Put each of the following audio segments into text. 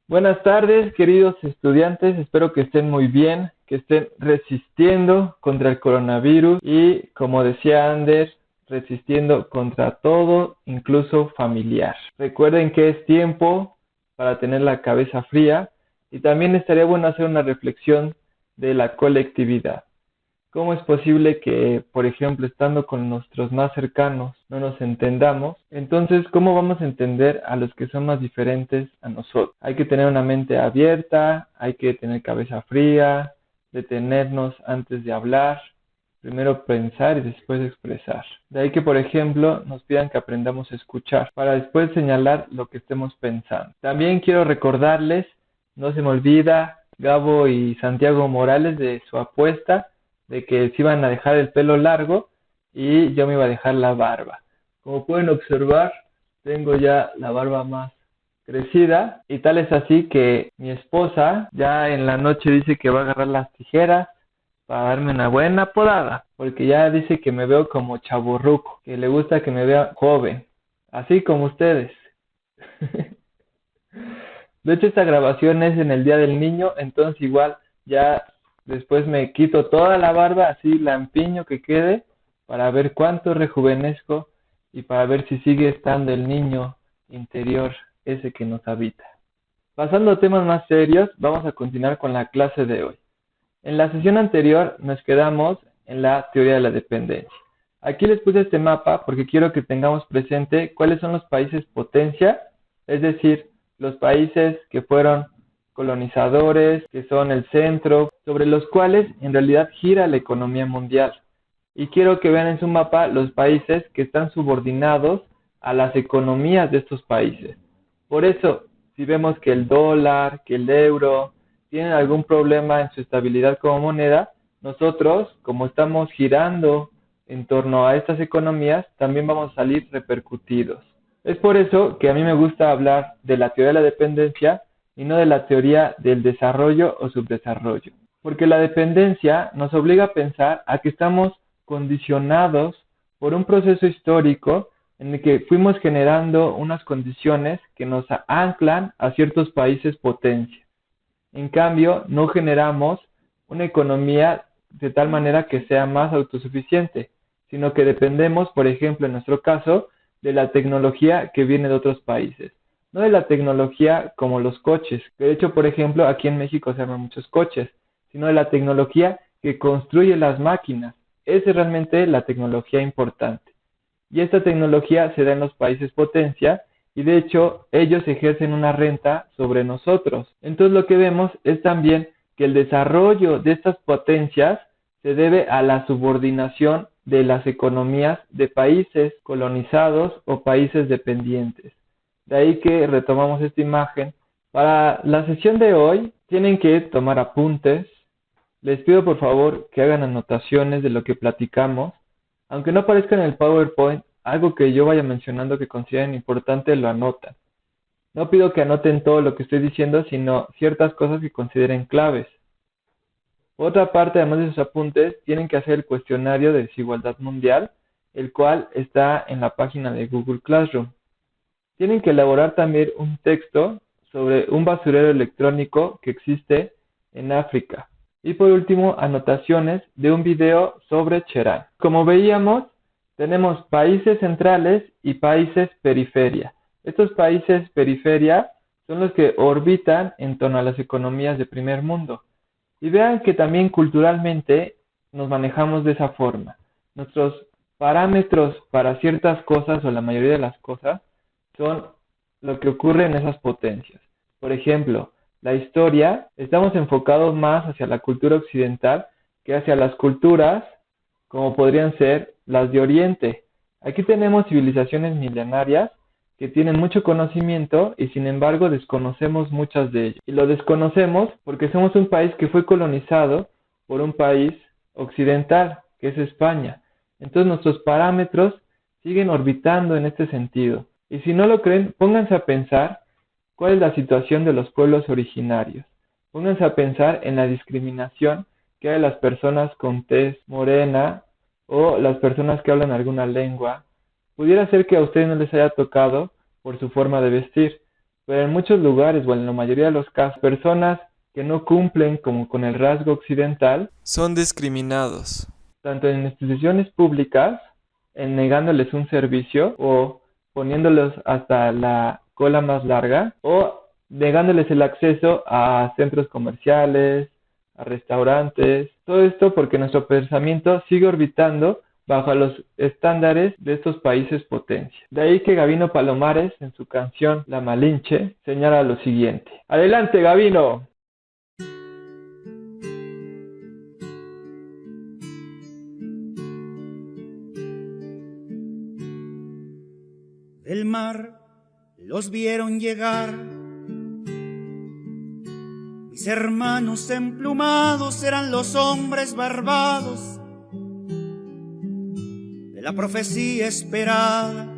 Buenas tardes, queridos estudiantes. Espero que estén muy bien, que estén resistiendo contra el coronavirus y, como decía Ander, resistiendo contra todo, incluso familiar. Recuerden que es tiempo para tener la cabeza fría y también estaría bueno hacer una reflexión de la colectividad. ¿Cómo es posible que, por ejemplo, estando con nuestros más cercanos, no nos entendamos? Entonces, ¿cómo vamos a entender a los que son más diferentes a nosotros? Hay que tener una mente abierta, hay que tener cabeza fría, detenernos antes de hablar, primero pensar y después expresar. De ahí que, por ejemplo, nos pidan que aprendamos a escuchar, para después señalar lo que estemos pensando. También quiero recordarles, no se me olvida, Gabo y Santiago Morales de su apuesta, de que se iban a dejar el pelo largo y yo me iba a dejar la barba. Como pueden observar, tengo ya la barba más crecida y tal es así que mi esposa ya en la noche dice que va a agarrar las tijeras para darme una buena podada, porque ya dice que me veo como chavorruco, que le gusta que me vea joven, así como ustedes. De hecho, esta grabación es en el Día del Niño, entonces igual ya después me quito toda la barba, así la empiño que quede, para ver cuánto rejuvenezco y para ver si sigue estando el niño interior, ese que nos habita. Pasando a temas más serios, vamos a continuar con la clase de hoy. En la sesión anterior nos quedamos en la teoría de la dependencia. Aquí les puse este mapa porque quiero que tengamos presente cuáles son los países potencia, es decir, los países que fueron colonizadores, que son el centro, sobre los cuales en realidad gira la economía mundial. Y quiero que vean en su mapa los países que están subordinados a las economías de estos países. Por eso, si vemos que el dólar, que el euro tienen algún problema en su estabilidad como moneda, nosotros, como estamos girando en torno a estas economías, también vamos a salir repercutidos. Es por eso que a mí me gusta hablar de la teoría de la dependencia y no de la teoría del desarrollo o subdesarrollo. Porque la dependencia nos obliga a pensar a que estamos condicionados por un proceso histórico en el que fuimos generando unas condiciones que nos anclan a ciertos países potencia. En cambio, no generamos una economía de tal manera que sea más autosuficiente, sino que dependemos, por ejemplo, en nuestro caso, de la tecnología que viene de otros países. No de la tecnología como los coches, que de hecho, por ejemplo, aquí en México se arman muchos coches, sino de la tecnología que construye las máquinas. Esa es realmente la tecnología importante. Y esta tecnología se da en los países potencia y de hecho ellos ejercen una renta sobre nosotros. Entonces lo que vemos es también que el desarrollo de estas potencias se debe a la subordinación de las economías de países colonizados o países dependientes. De ahí que retomamos esta imagen. Para la sesión de hoy tienen que tomar apuntes. Les pido por favor que hagan anotaciones de lo que platicamos. Aunque no aparezca en el PowerPoint, algo que yo vaya mencionando que consideren importante lo anotan. No pido que anoten todo lo que estoy diciendo, sino ciertas cosas que consideren claves. Por otra parte, además de sus apuntes, tienen que hacer el cuestionario de desigualdad mundial, el cual está en la página de Google Classroom. Tienen que elaborar también un texto sobre un basurero electrónico que existe en África. Y por último, anotaciones de un video sobre Cherán. Como veíamos, tenemos países centrales y países periferia. Estos países periferia son los que orbitan en torno a las economías de primer mundo. Y vean que también culturalmente nos manejamos de esa forma. Nuestros parámetros para ciertas cosas o la mayoría de las cosas son lo que ocurre en esas potencias. Por ejemplo, la historia, estamos enfocados más hacia la cultura occidental que hacia las culturas como podrían ser las de Oriente. Aquí tenemos civilizaciones milenarias que tienen mucho conocimiento y sin embargo desconocemos muchas de ellas. Y lo desconocemos porque somos un país que fue colonizado por un país occidental, que es España. Entonces nuestros parámetros siguen orbitando en este sentido. Y si no lo creen, pónganse a pensar cuál es la situación de los pueblos originarios. Pónganse a pensar en la discriminación que hay de las personas con tez morena o las personas que hablan alguna lengua. Pudiera ser que a ustedes no les haya tocado por su forma de vestir, pero en muchos lugares o en la mayoría de los casos, personas que no cumplen como con el rasgo occidental son discriminados. tanto en instituciones públicas, en negándoles un servicio o poniéndolos hasta la cola más larga o negándoles el acceso a centros comerciales, a restaurantes. Todo esto porque nuestro pensamiento sigue orbitando bajo los estándares de estos países potencia. De ahí que Gabino Palomares, en su canción La Malinche, señala lo siguiente. ¡Adelante, Gabino! Del mar los vieron llegar, mis hermanos emplumados eran los hombres barbados de la profecía esperada.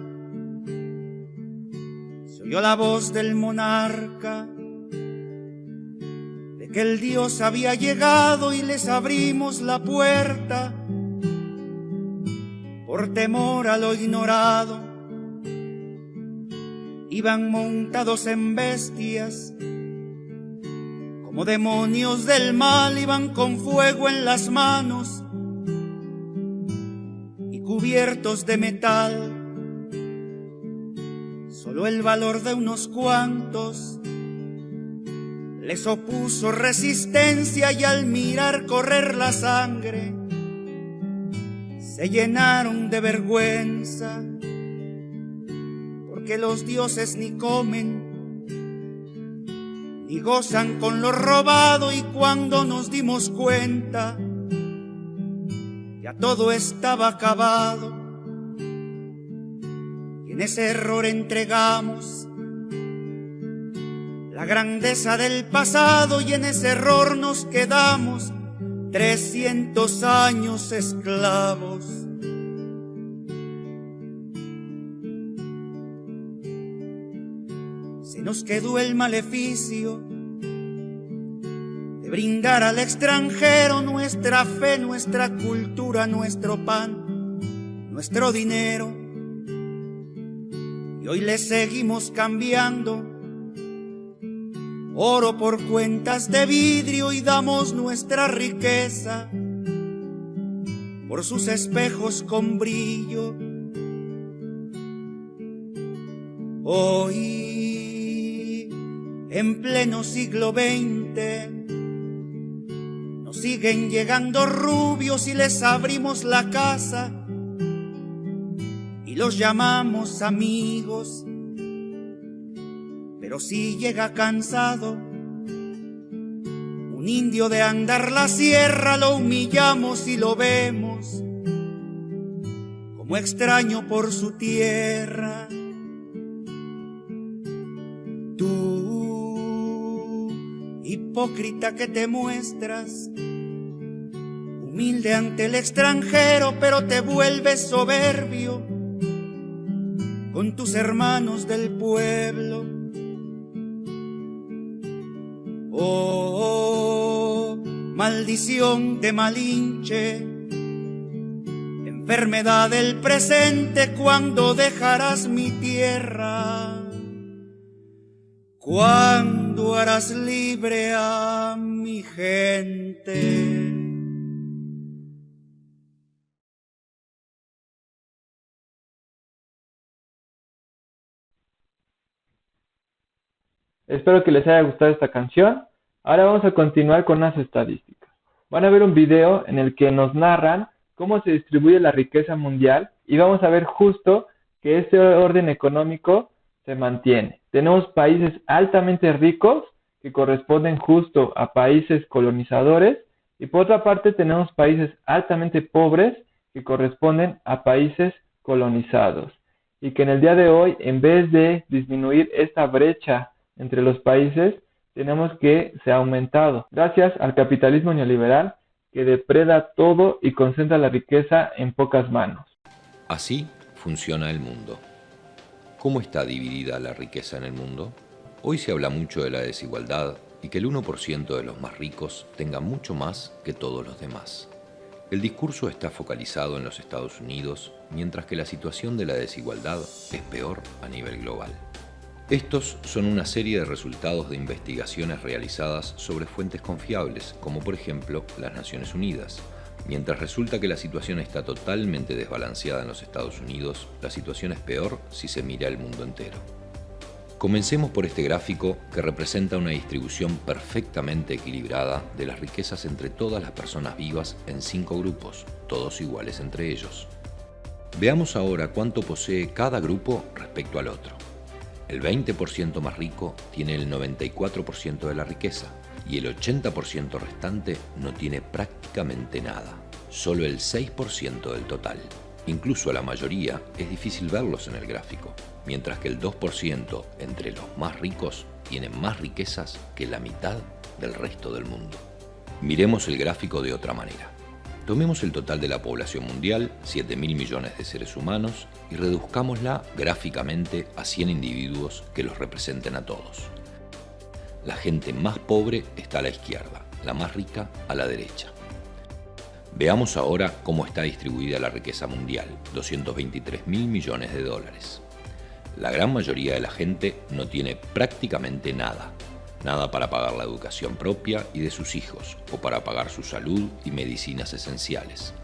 Se oyó la voz del monarca de que el Dios había llegado y les abrimos la puerta por temor a lo ignorado. Iban montados en bestias, como demonios del mal, iban con fuego en las manos y cubiertos de metal. Solo el valor de unos cuantos les opuso resistencia y al mirar correr la sangre se llenaron de vergüenza. Que los dioses ni comen, ni gozan con lo robado, y cuando nos dimos cuenta, ya todo estaba acabado, y en ese error entregamos la grandeza del pasado, y en ese error nos quedamos 300 años esclavos. Se nos quedó el maleficio de brindar al extranjero nuestra fe, nuestra cultura, nuestro pan, nuestro dinero. Y hoy le seguimos cambiando oro por cuentas de vidrio y damos nuestra riqueza por sus espejos con brillo. Hoy, en pleno siglo XX, nos siguen llegando rubios y les abrimos la casa y los llamamos amigos. Pero si llega cansado un indio de andar la sierra, lo humillamos y lo vemos como extraño por su tierra. Hipócrita que te muestras, humilde ante el extranjero, pero te vuelves soberbio con tus hermanos del pueblo. Oh, maldición de Malinche, enfermedad del presente, ¿cuándo dejarás mi tierra? ¿Cuándo harás libre a mi gente? Espero que les haya gustado esta canción. Ahora vamos a continuar con unas estadísticas. Van a ver un video en el que nos narran cómo se distribuye la riqueza mundial y vamos a ver justo que este orden económico se mantiene. Tenemos países altamente ricos que corresponden justo a países colonizadores y por otra parte tenemos países altamente pobres que corresponden a países colonizados y que en el día de hoy, en vez de disminuir esta brecha entre los países, tenemos que se ha aumentado gracias al capitalismo neoliberal que depreda todo y concentra la riqueza en pocas manos. Así funciona el mundo. ¿Cómo está dividida la riqueza en el mundo? Hoy se habla mucho de la desigualdad y que el 1% de los más ricos tenga mucho más que todos los demás. El discurso está focalizado en los Estados Unidos, mientras que la situación de la desigualdad es peor a nivel global. Estos son una serie de resultados de investigaciones realizadas sobre fuentes confiables, como por ejemplo las Naciones Unidas. Mientras resulta que la situación está totalmente desbalanceada en los Estados Unidos, la situación es peor si se mira el mundo entero. Comencemos por este gráfico que representa una distribución perfectamente equilibrada de las riquezas entre todas las personas vivas en 5 grupos, todos iguales entre ellos. Veamos ahora cuánto posee cada grupo respecto al otro. El 20% más rico tiene el 94% de la riqueza y el 80% restante no tiene prácticamente nada, solo el 6% del total. Incluso a la mayoría es difícil verlos en el gráfico, mientras que el 2% entre los más ricos tiene más riquezas que la mitad del resto del mundo. Miremos el gráfico de otra manera. Tomemos el total de la población mundial, 7.000 millones de seres humanos, y reduzcámosla gráficamente a 100 individuos que los representen a todos. La gente más pobre está a la izquierda, la más rica a la derecha. Veamos ahora cómo está distribuida la riqueza mundial, 223.000 millones de dólares. La gran mayoría de la gente no tiene prácticamente nada. Nada para pagar la educación propia y de sus hijos, o para pagar su salud y medicinas esenciales.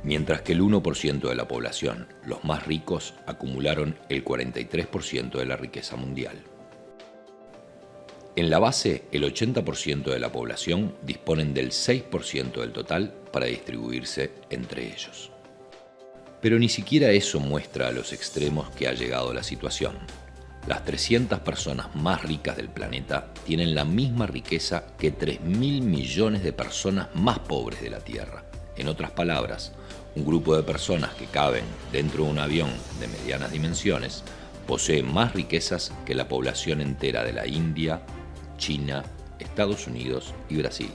Mientras que el 1% de la población, los más ricos, acumularon el 43% de la riqueza mundial. En la base, el 80% de la población disponen del 6% del total para distribuirse entre ellos. Pero ni siquiera eso muestra a los extremos que ha llegado la situación. Las 300 personas más ricas del planeta tienen la misma riqueza que 3.000 millones de personas más pobres de la Tierra. En otras palabras, un grupo de personas que caben dentro de un avión de medianas dimensiones posee más riquezas que la población entera de la India, China, Estados Unidos y Brasil,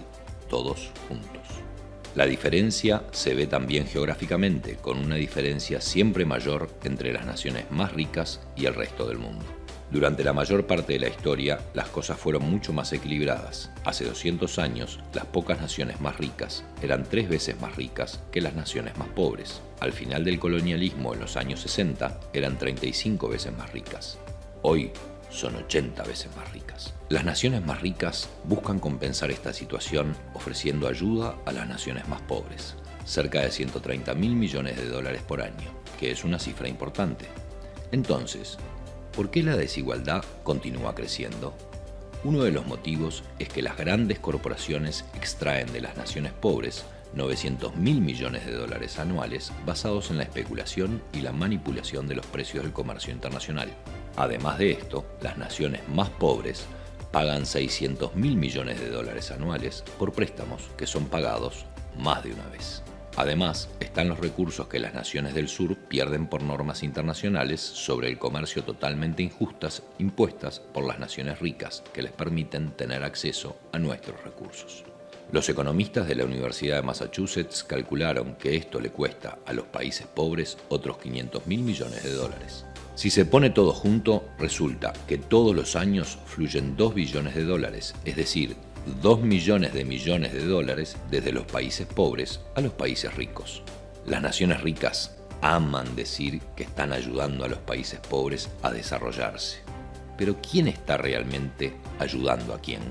todos juntos. La diferencia se ve también geográficamente, con una diferencia siempre mayor entre las naciones más ricas y el resto del mundo. Durante la mayor parte de la historia, las cosas fueron mucho más equilibradas. Hace 200 años, las pocas naciones más ricas eran 3 veces más ricas que las naciones más pobres. Al final del colonialismo, en los años 60, eran 35 veces más ricas. Hoy son 80 veces más ricas. Las naciones más ricas buscan compensar esta situación ofreciendo ayuda a las naciones más pobres, cerca de 130.000 millones de dólares por año, que es una cifra importante. Entonces, ¿por qué la desigualdad continúa creciendo? Uno de los motivos es que las grandes corporaciones extraen de las naciones pobres 900.000 millones de dólares anuales basados en la especulación y la manipulación de los precios del comercio internacional. Además de esto, las naciones más pobres pagan 600.000 millones de dólares anuales por préstamos que son pagados más de una vez. Además, están los recursos que las naciones del sur pierden por normas internacionales sobre el comercio totalmente injustas impuestas por las naciones ricas que les permiten tener acceso a nuestros recursos. Los economistas de la Universidad de Massachusetts calcularon que esto le cuesta a los países pobres otros 500.000 millones de dólares. Si se pone todo junto, resulta que todos los años fluyen 2 billones de dólares, es decir, 2 millones de dólares desde los países pobres a los países ricos. Las naciones ricas aman decir que están ayudando a los países pobres a desarrollarse. Pero ¿quién está realmente ayudando a quién?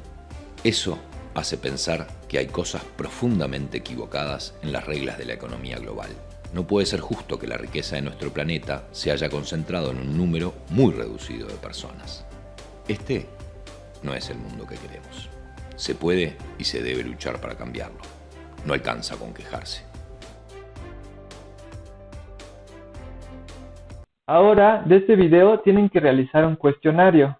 Eso hace pensar que hay cosas profundamente equivocadas en las reglas de la economía global. No puede ser justo que la riqueza de nuestro planeta se haya concentrado en un número muy reducido de personas. Este no es el mundo que queremos. Se puede y se debe luchar para cambiarlo. No alcanza con quejarse. Ahora, de este video tienen que realizar un cuestionario,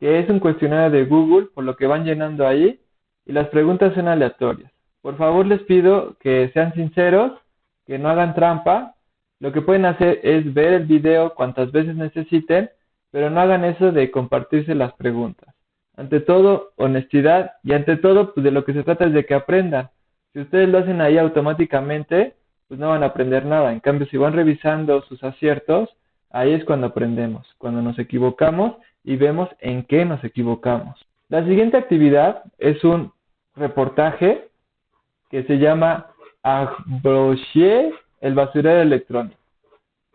que es un cuestionario de Google, por lo que van llenando ahí, y las preguntas son aleatorias. Por favor, les pido que sean sinceros, que no hagan trampa. Lo que pueden hacer es ver el video cuantas veces necesiten, pero no hagan eso de compartirse las preguntas. Ante todo, honestidad, y ante todo, pues de lo que se trata es de que aprendan. Si ustedes lo hacen ahí automáticamente, pues no van a aprender nada. En cambio, si van revisando sus aciertos, ahí es cuando aprendemos, cuando nos equivocamos y vemos en qué nos equivocamos. La siguiente actividad es un reportaje que se llama Agbrocher, el basurero electrónico.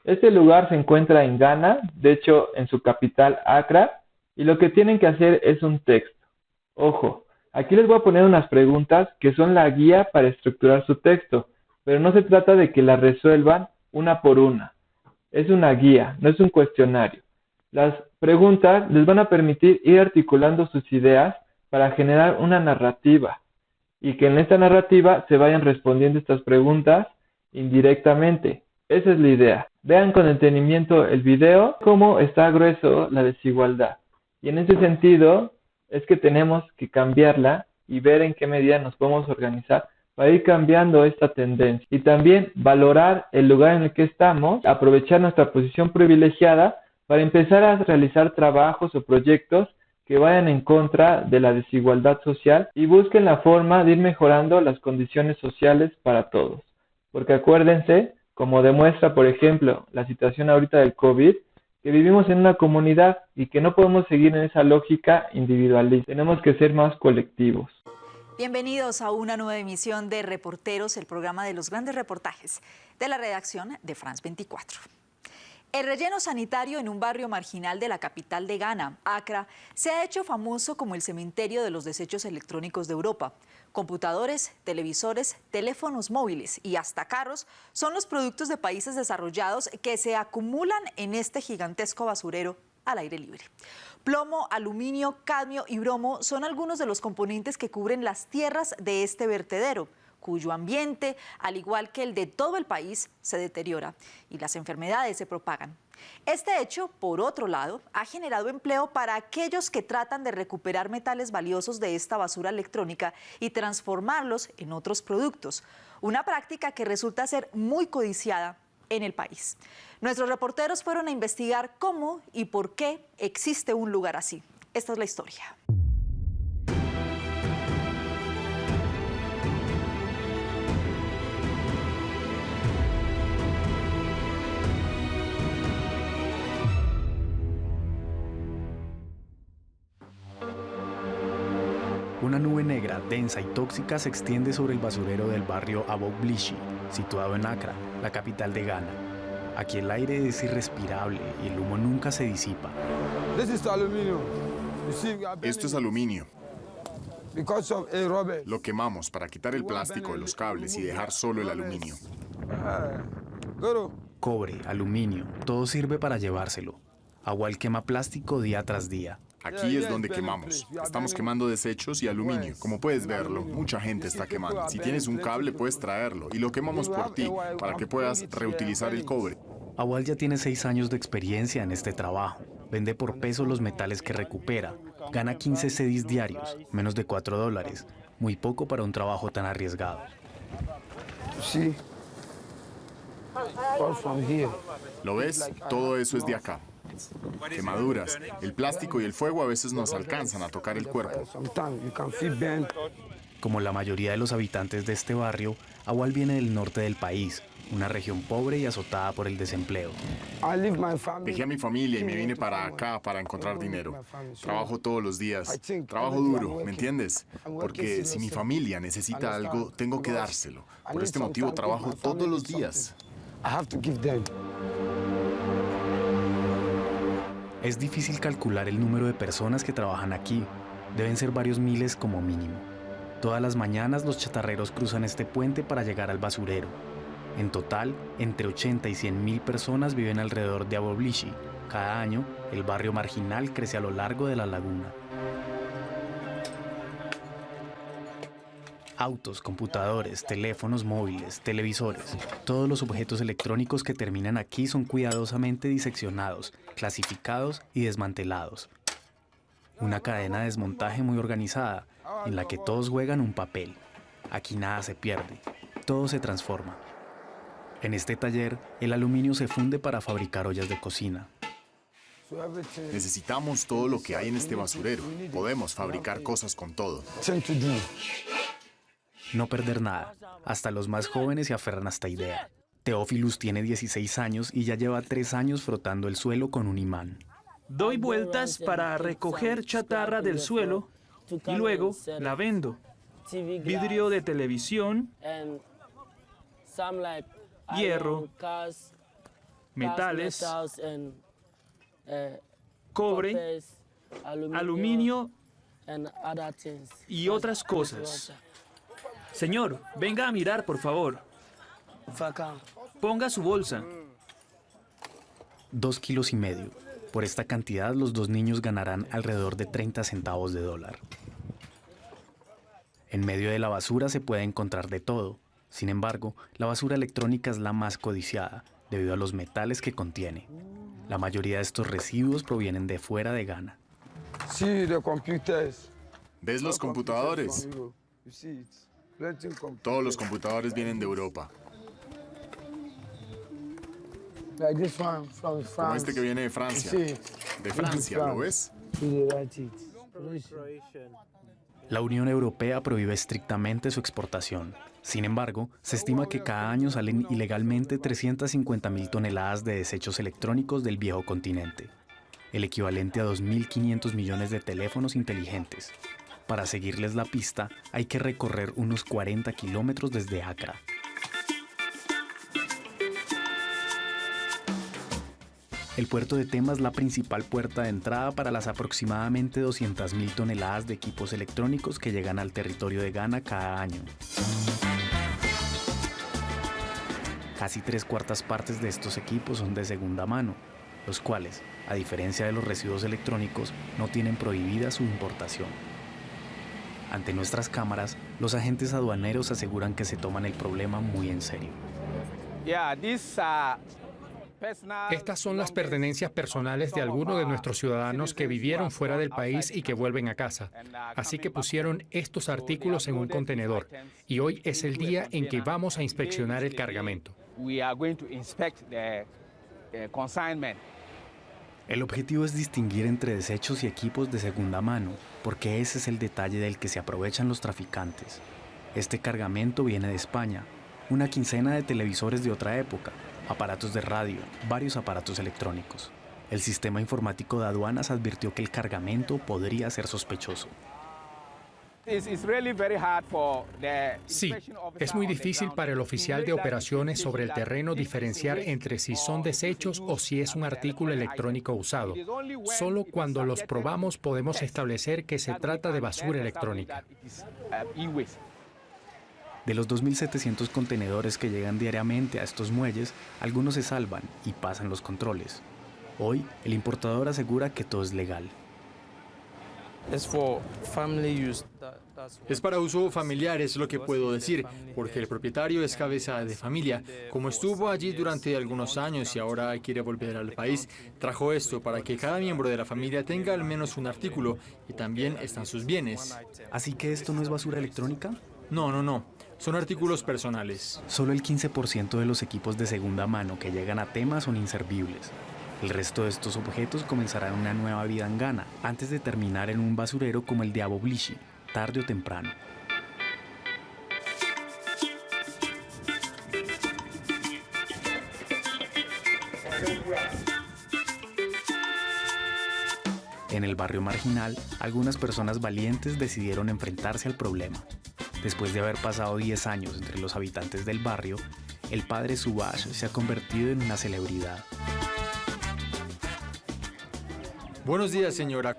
Este lugar se encuentra en Ghana, de hecho en su capital Accra, y lo que tienen que hacer es un texto. Ojo, aquí les voy a poner unas preguntas que son la guía para estructurar su texto, pero no se trata de que las resuelvan una por una. Es una guía, no es un cuestionario. Las preguntas les van a permitir ir articulando sus ideas para generar una narrativa y que en esta narrativa se vayan respondiendo estas preguntas indirectamente. Esa es la idea. Vean con detenimiento el video cómo está grueso la desigualdad. Y en ese sentido es que tenemos que cambiarla y ver en qué medida nos podemos organizar para ir cambiando esta tendencia. Y también valorar el lugar en el que estamos, aprovechar nuestra posición privilegiada para empezar a realizar trabajos o proyectos que vayan en contra de la desigualdad social y busquen la forma de ir mejorando las condiciones sociales para todos. Porque acuérdense, como demuestra, por ejemplo, la situación ahorita del COVID, que vivimos en una comunidad y que no podemos seguir en esa lógica individualista. Tenemos que ser más colectivos. Bienvenidos a una nueva emisión de Reporteros, el programa de los grandes reportajes de la redacción de France 24. El relleno sanitario en un barrio marginal de la capital de Ghana, Accra, se ha hecho famoso como el cementerio de los desechos electrónicos de Europa. Computadores, televisores, teléfonos móviles y hasta carros son los productos de países desarrollados que se acumulan en este gigantesco basurero al aire libre. Plomo, aluminio, cadmio y bromo son algunos de los componentes que cubren las tierras de este vertedero, cuyo ambiente, al igual que el de todo el país, se deteriora y las enfermedades se propagan. Este hecho, por otro lado, ha generado empleo para aquellos que tratan de recuperar metales valiosos de esta basura electrónica y transformarlos en otros productos, una práctica que resulta ser muy codiciada en el país. Nuestros reporteros fueron a investigar cómo y por qué existe un lugar así. Esta es la historia. Una nube negra, densa y tóxica se extiende sobre el basurero del barrio Aboukilishi, situado en Accra, la capital de Ghana. Aquí el aire es irrespirable y el humo nunca se disipa. Esto es aluminio. Lo quemamos para quitar el plástico de los cables y dejar solo el aluminio. Cobre, aluminio, todo sirve para llevárselo. Agual quema plástico día tras día. Aquí es donde quemamos. Estamos quemando desechos y aluminio. Como puedes verlo, mucha gente está quemando. Si tienes un cable, puedes traerlo y lo quemamos por ti para que puedas reutilizar el cobre. Awal ya tiene 6 años de experiencia en este trabajo. Vende por peso los metales que recupera. Gana 15 cedis diarios, menos de $4. Muy poco para un trabajo tan arriesgado. Sí. ¿Lo ves? Todo eso es de acá. Quemaduras. El plástico y el fuego a veces nos alcanzan a tocar el cuerpo. Como la mayoría de los habitantes de este barrio, Awal viene del norte del país, una región pobre y azotada por el desempleo. Dejé a mi familia y me vine para acá para encontrar dinero. Trabajo todos los días. Trabajo duro, ¿me entiendes? Porque si mi familia necesita algo, tengo que dárselo. Por este motivo trabajo todos los días. Es difícil calcular el número de personas que trabajan aquí. Deben ser varios miles como mínimo. Todas las mañanas los chatarreros cruzan este puente para llegar al basurero. En total, entre 80 y 100.000 personas viven alrededor de Aboukilishi. Cada año, el barrio marginal crece a lo largo de la laguna. Autos, computadores, teléfonos móviles, televisores. Todos los objetos electrónicos que terminan aquí son cuidadosamente diseccionados, clasificados y desmantelados. Una cadena de desmontaje muy organizada, en la que todos juegan un papel. Aquí nada se pierde, todo se transforma. En este taller, el aluminio se funde para fabricar ollas de cocina. Necesitamos todo lo que hay en este basurero. Podemos fabricar cosas con todo. No perder nada. Hasta los más jóvenes se aferran a esta idea. Teófilus tiene 16 años y ya lleva 3 años frotando el suelo con un imán. Doy vueltas para recoger chatarra del suelo y luego la vendo. Vidrio de televisión, hierro, metales, cobre, aluminio y otras cosas. Señor, venga a mirar, por favor. Ponga su bolsa. 2,5 kilos. Por esta cantidad, los dos niños ganarán alrededor de 30 centavos de dólar. En medio de la basura se puede encontrar de todo. Sin embargo, la basura electrónica es la más codiciada, debido a los metales que contiene. La mayoría de estos residuos provienen de fuera de Ghana. ¿Ves los computadores? Todos los computadores vienen de Europa. Como este que viene de Francia. De Francia, ¿lo ves? La Unión Europea prohíbe estrictamente su exportación. Sin embargo, se estima que cada año salen ilegalmente 350.000 toneladas de desechos electrónicos del viejo continente, el equivalente a 2.500 millones de teléfonos inteligentes. Para seguirles la pista, hay que recorrer unos 40 kilómetros desde Accra. El puerto de Tema es la principal puerta de entrada para las aproximadamente 200.000 toneladas de equipos electrónicos que llegan al territorio de Ghana cada año. Casi 3/4 partes de estos equipos son de segunda mano, los cuales, a diferencia de los residuos electrónicos, no tienen prohibida su importación. Ante nuestras cámaras, los agentes aduaneros aseguran que se toman el problema muy en serio. Estas son las pertenencias personales de algunos de nuestros ciudadanos que vivieron fuera del país y que vuelven a casa. Así que pusieron estos artículos en un contenedor y hoy es el día en que vamos a inspeccionar el cargamento. El objetivo es distinguir entre desechos y equipos de segunda mano, porque ese es el detalle del que se aprovechan los traficantes. Este cargamento viene de España, una quincena de televisores de otra época, aparatos de radio, varios aparatos electrónicos. El sistema informático de aduanas advirtió que el cargamento podría ser sospechoso. Sí, es muy difícil para el oficial de operaciones sobre el terreno diferenciar entre si son desechos o si es un artículo electrónico usado. Solo cuando los probamos podemos establecer que se trata de basura electrónica. De los 2.700 contenedores que llegan diariamente a estos muelles, algunos se salvan y pasan los controles. Hoy, el importador asegura que todo es legal. Es para uso familiar, es lo que puedo decir, porque el propietario es cabeza de familia. Como estuvo allí durante algunos años y ahora quiere volver al país, trajo esto para que cada miembro de la familia tenga al menos un artículo y también están sus bienes. ¿Así que esto no es basura electrónica? No. Son artículos personales. Solo el 15% de los equipos de segunda mano que llegan a Tema son inservibles. El resto de estos objetos comenzarán una nueva vida en Ghana, antes de terminar en un basurero como el de Aboblishi, tarde o temprano. En el barrio marginal, algunas personas valientes decidieron enfrentarse al problema. Después de haber pasado 10 años entre los habitantes del barrio, el padre Subash se ha convertido en una celebridad. Buenos días, señora.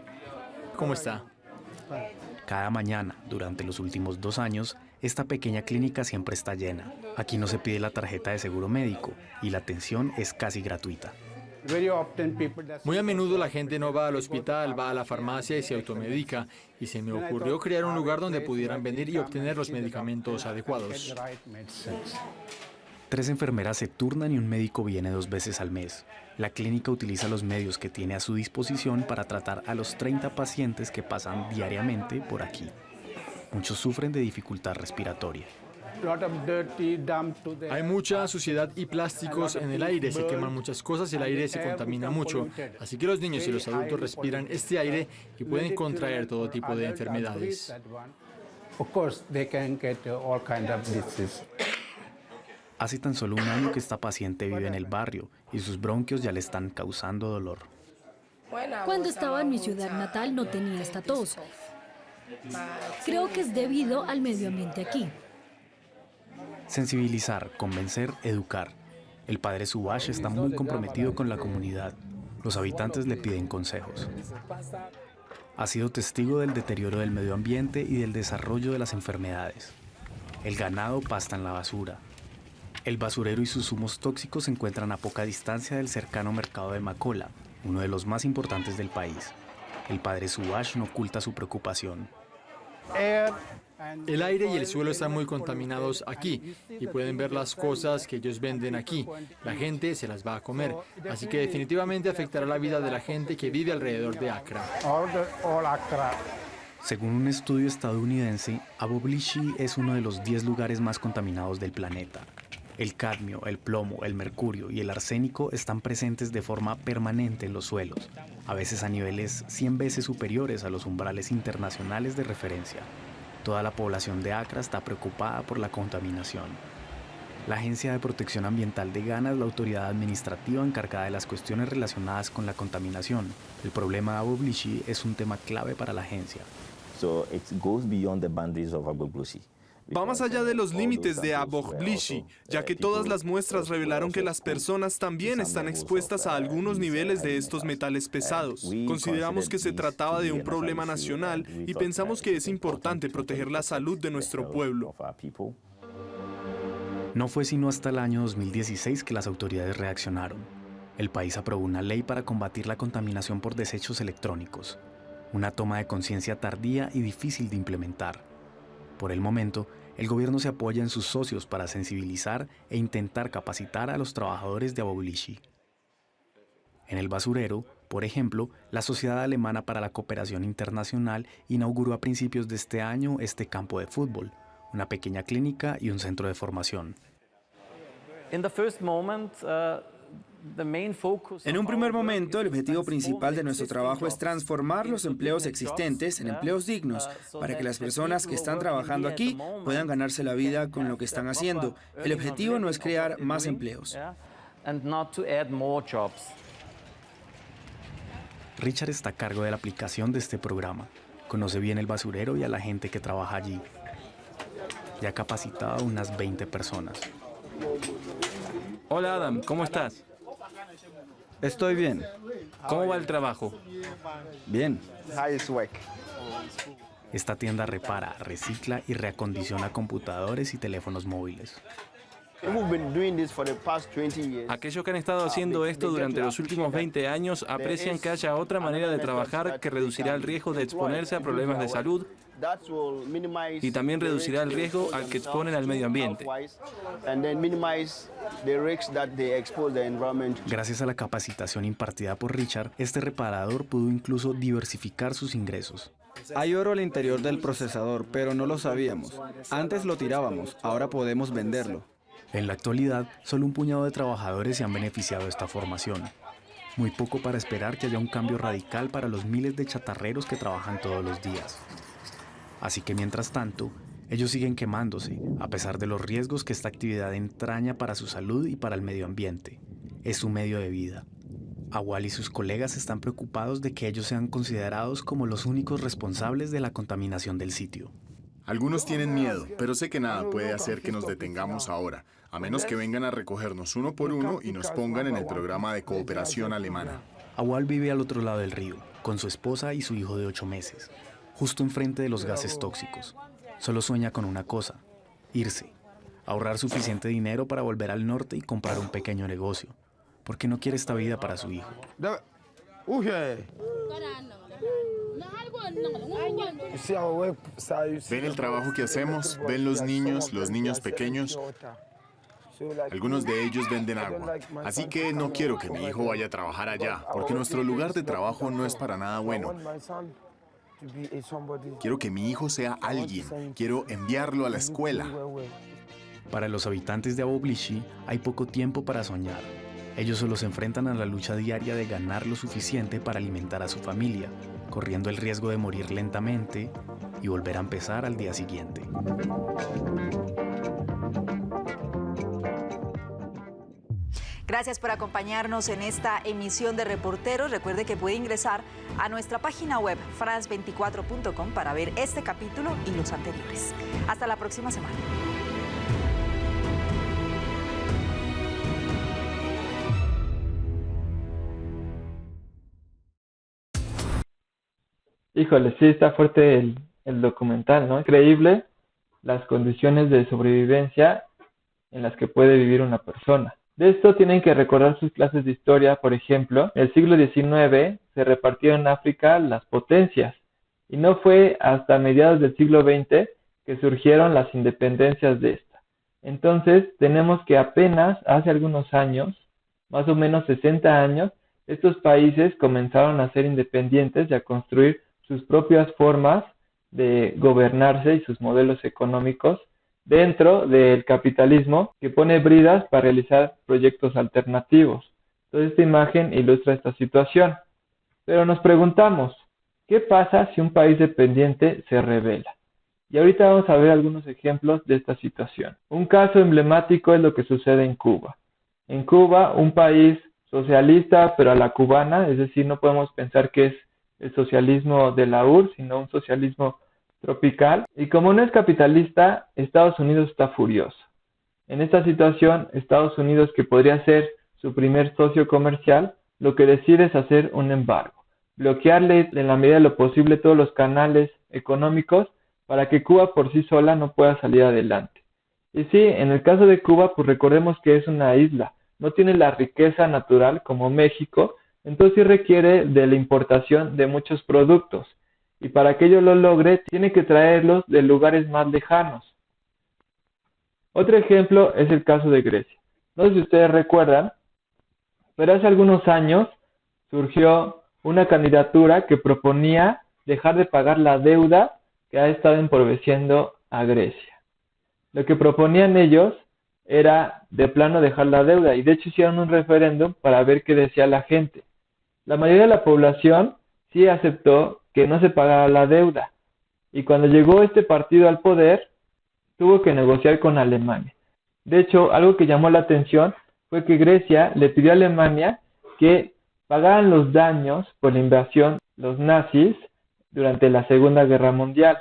¿Cómo está? Cada mañana, durante los últimos 2 años, esta pequeña clínica siempre está llena. Aquí no se pide la tarjeta de seguro médico y la atención es casi gratuita. Muy a menudo la gente no va al hospital, va a la farmacia y se automedica. Y se me ocurrió crear un lugar donde pudieran venir y obtener los medicamentos adecuados. 3 enfermeras se turnan y un médico viene 2 veces al mes. La clínica utiliza los medios que tiene a su disposición para tratar a los 30 pacientes que pasan diariamente por aquí. Muchos sufren de dificultad respiratoria. Hay mucha suciedad y plásticos en el aire, se queman muchas cosas y el aire se contamina mucho. Así que los niños y los adultos respiran este aire y pueden contraer todo tipo de enfermedades. Hace tan solo 1 año que esta paciente vive en el barrio y sus bronquios ya le están causando dolor. Cuando estaba en mi ciudad natal no tenía esta tos. Creo que es debido al medio ambiente aquí. Sensibilizar, convencer, educar. El padre Subhash está muy comprometido con la comunidad. Los habitantes le piden consejos. Ha sido testigo del deterioro del medio ambiente y del desarrollo de las enfermedades. El ganado pasta en la basura. El basurero y sus humos tóxicos se encuentran a poca distancia del cercano mercado de Makola, uno de los más importantes del país. El padre Subhash no oculta su preocupación. El aire y el suelo están muy contaminados aquí y pueden ver las cosas que ellos venden aquí. La gente se las va a comer, así que definitivamente afectará la vida de la gente que vive alrededor de Accra. Según un estudio estadounidense, Aboblishi es uno de los 10 lugares más contaminados del planeta. El cadmio, el plomo, el mercurio y el arsénico están presentes de forma permanente en los suelos, a veces a niveles 100 veces superiores a los umbrales internacionales de referencia. Toda la población de Accra está preocupada por la contaminación. La Agencia de Protección Ambiental de Ghana es la autoridad administrativa encargada de las cuestiones relacionadas con la contaminación. El problema de Aboblishi es un tema clave para la agencia. Va más allá de los límites de Aboblishi, ya que todas las muestras revelaron que las personas también están expuestas a algunos niveles de estos metales pesados. Consideramos que se trataba de un problema nacional y pensamos que es importante proteger la salud de nuestro pueblo. No fue sino hasta el año 2016 que las autoridades reaccionaron. El país aprobó una ley para combatir la contaminación por desechos electrónicos. Una toma de conciencia tardía y difícil de implementar. Por el momento, el gobierno se apoya en sus socios para sensibilizar e intentar capacitar a los trabajadores de Aboblishi. En el basurero, por ejemplo, la Sociedad Alemana para la Cooperación Internacional inauguró a principios de este año este campo de fútbol, una pequeña clínica y un centro de formación. En un primer momento, el objetivo principal de nuestro trabajo es transformar los empleos existentes en empleos dignos, para que las personas que están trabajando aquí puedan ganarse la vida con lo que están haciendo. El objetivo no es crear más empleos. Richard está a cargo de la aplicación de este programa. Conoce bien el basurero y a la gente que trabaja allí. Ya ha capacitado a unas 20 personas. Hola Adam, ¿cómo estás? Estoy bien. ¿Cómo va el trabajo? Bien. Esta tienda repara, recicla y reacondiciona computadores y teléfonos móviles. Aquellos que han estado haciendo esto durante los últimos 20 años aprecian que haya otra manera de trabajar que reducirá el riesgo de exponerse a problemas de salud y también reducirá el riesgo al que exponen al medio ambiente. Gracias a la capacitación impartida por Richard, este reparador pudo incluso diversificar sus ingresos. Hay oro al interior del procesador, pero no lo sabíamos. Antes lo tirábamos, ahora podemos venderlo. En la actualidad, solo un puñado de trabajadores se han beneficiado de esta formación. Muy poco para esperar que haya un cambio radical para los miles de chatarreros que trabajan todos los días. Así que mientras tanto, ellos siguen quemándose, a pesar de los riesgos que esta actividad entraña para su salud y para el medio ambiente. Es su medio de vida. Awal y sus colegas están preocupados de que ellos sean considerados como los únicos responsables de la contaminación del sitio. Algunos tienen miedo, pero sé que nada puede hacer que nos detengamos ahora, a menos que vengan a recogernos uno por uno y nos pongan en el programa de cooperación alemana. Awal vive al otro lado del río, con su esposa y su hijo de 8 meses, justo enfrente de los gases tóxicos. Solo sueña con una cosa: irse, ahorrar suficiente dinero para volver al norte y comprar un pequeño negocio, porque no quiere esta vida para su hijo. ¿Ven el trabajo que hacemos? ¿Ven los niños pequeños? Algunos de ellos venden agua, así que no quiero que mi hijo vaya a trabajar allá, porque nuestro lugar de trabajo no es para nada bueno. Quiero que mi hijo sea alguien, quiero enviarlo a la escuela. Para los habitantes de Aboblishi hay poco tiempo para soñar. Ellos solo se enfrentan a la lucha diaria de ganar lo suficiente para alimentar a su familia, corriendo el riesgo de morir lentamente y volver a empezar al día siguiente. Gracias por acompañarnos en esta emisión de Reporteros. Recuerde que puede ingresar a nuestra página web france24.com para ver este capítulo y los anteriores. Hasta la próxima semana. Híjole, sí está fuerte el documental, ¿no? Increíble las condiciones de sobrevivencia en las que puede vivir una persona. De esto tienen que recordar sus clases de historia, por ejemplo, en el siglo XIX se repartieron en África las potencias y no fue hasta mediados del siglo XX que surgieron las independencias de esta. Entonces, tenemos que apenas hace algunos años, más o menos 60 años, estos países comenzaron a ser independientes y a construir sus propias formas de gobernarse y sus modelos económicos dentro del capitalismo que pone bridas para realizar proyectos alternativos. Entonces, esta imagen ilustra esta situación. Pero nos preguntamos, ¿qué pasa si un país dependiente se rebela? Y ahorita vamos a ver algunos ejemplos de esta situación. Un caso emblemático es lo que sucede en Cuba. En Cuba, un país socialista, pero a la cubana, es decir, no podemos pensar que es el socialismo de la URSS, sino un socialismo tropical. Y como no es capitalista, Estados Unidos está furioso. En esta situación, Estados Unidos, que podría ser su primer socio comercial, lo que decide es hacer un embargo, bloquearle en la medida de lo posible todos los canales económicos para que Cuba por sí sola no pueda salir adelante. Y sí, en el caso de Cuba, pues recordemos que es una isla, no tiene la riqueza natural como México, entonces sí requiere de la importación de muchos productos. Y para que ello lo logre, tiene que traerlos de lugares más lejanos. Otro ejemplo es el caso de Grecia. No sé si ustedes recuerdan, pero hace algunos años surgió una candidatura que proponía dejar de pagar la deuda que ha estado empobrecimiento a Grecia. Lo que proponían ellos era de plano dejar la deuda y de hecho hicieron un referéndum para ver qué decía la gente. La mayoría de la población sí aceptó que no se pagara la deuda y cuando llegó este partido al poder tuvo que negociar con Alemania. De hecho, algo que llamó la atención fue que Grecia le pidió a Alemania que pagaran los daños por la invasión de los nazis durante la Segunda Guerra Mundial.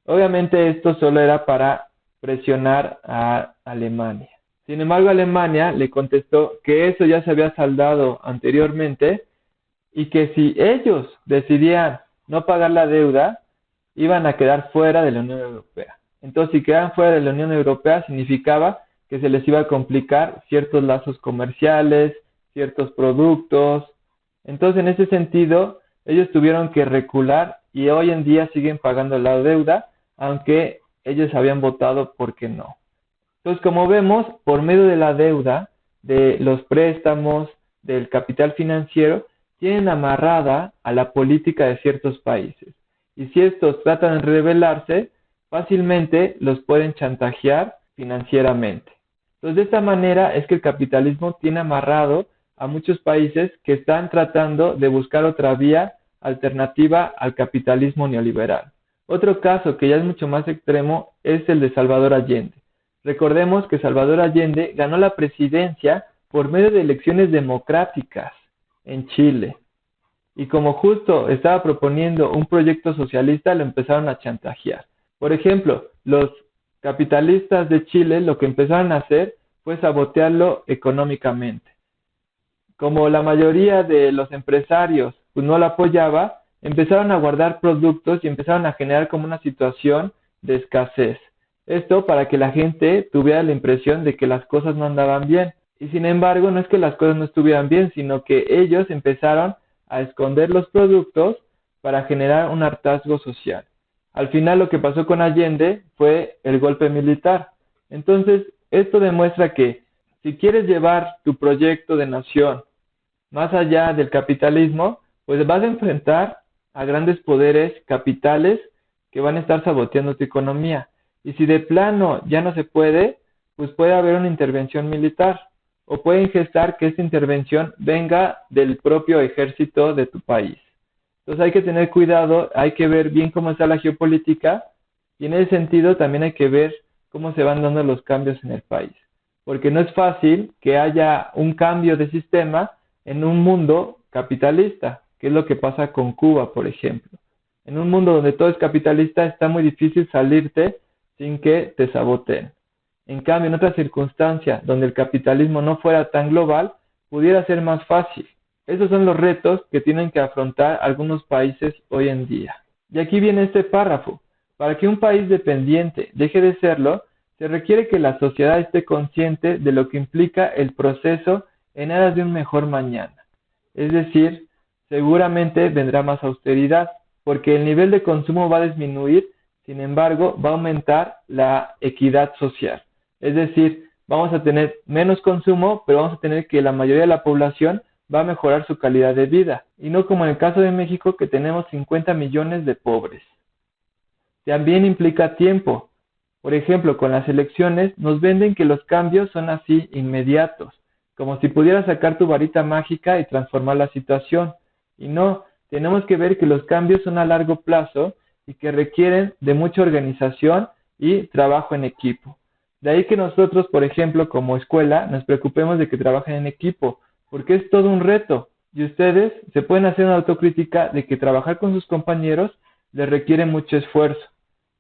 Obviamente esto solo era para presionar a Alemania. Sin embargo, Alemania le contestó que eso ya se había saldado anteriormente y que si ellos decidían no pagar la deuda, iban a quedar fuera de la Unión Europea. Entonces, si quedaban fuera de la Unión Europea, significaba que se les iba a complicar ciertos lazos comerciales, ciertos productos. Entonces, en ese sentido, ellos tuvieron que recular y hoy en día siguen pagando la deuda, aunque ellos habían votado porque no. Entonces, como vemos, por medio de la deuda, de los préstamos, del capital financiero, tienen amarrada a la política de ciertos países. Y si estos tratan de rebelarse, fácilmente los pueden chantajear financieramente. Entonces, de esta manera es que el capitalismo tiene amarrado a muchos países que están tratando de buscar otra vía alternativa al capitalismo neoliberal. Otro caso que ya es mucho más extremo es el de Salvador Allende. Recordemos que Salvador Allende ganó la presidencia por medio de elecciones democráticas en Chile. Y como justo estaba proponiendo un proyecto socialista, lo empezaron a chantajear. Por ejemplo, los capitalistas de Chile lo que empezaron a hacer fue sabotearlo económicamente. Como la mayoría de los empresarios pues, no lo apoyaba, empezaron a guardar productos y empezaron a generar como una situación de escasez. Esto para que la gente tuviera la impresión de que las cosas no andaban bien. Y sin embargo, no es que las cosas no estuvieran bien, sino que ellos empezaron a esconder los productos para generar un hartazgo social. Al final lo que pasó con Allende fue el golpe militar. Entonces, esto demuestra que si quieres llevar tu proyecto de nación más allá del capitalismo, pues vas a enfrentar a grandes poderes capitales que van a estar saboteando tu economía. Y si de plano ya no se puede, pues puede haber una intervención militar. O pueden gestar que esta intervención venga del propio ejército de tu país. Entonces hay que tener cuidado, hay que ver bien cómo está la geopolítica y en ese sentido también hay que ver cómo se van dando los cambios en el país. Porque no es fácil que haya un cambio de sistema en un mundo capitalista, que es lo que pasa con Cuba, por ejemplo. En un mundo donde todo es capitalista está muy difícil salirte sin que te saboteen. En cambio, en otras circunstancias donde el capitalismo no fuera tan global, pudiera ser más fácil. Esos son los retos que tienen que afrontar algunos países hoy en día. Y aquí viene este párrafo. Para que un país dependiente deje de serlo, se requiere que la sociedad esté consciente de lo que implica el proceso en aras de un mejor mañana. Es decir, seguramente vendrá más austeridad, porque el nivel de consumo va a disminuir, sin embargo, va a aumentar la equidad social. Es decir, vamos a tener menos consumo, pero vamos a tener que la mayoría de la población va a mejorar su calidad de vida, y no como en el caso de México, que tenemos 50 millones de pobres. También implica tiempo. Por ejemplo, con las elecciones nos venden que los cambios son así inmediatos, como si pudieras sacar tu varita mágica y transformar la situación. Y no, tenemos que ver que los cambios son a largo plazo y que requieren de mucha organización y trabajo en equipo. De ahí que nosotros, por ejemplo, como escuela, nos preocupemos de que trabajen en equipo, porque es todo un reto. Y ustedes se pueden hacer una autocrítica de que trabajar con sus compañeros les requiere mucho esfuerzo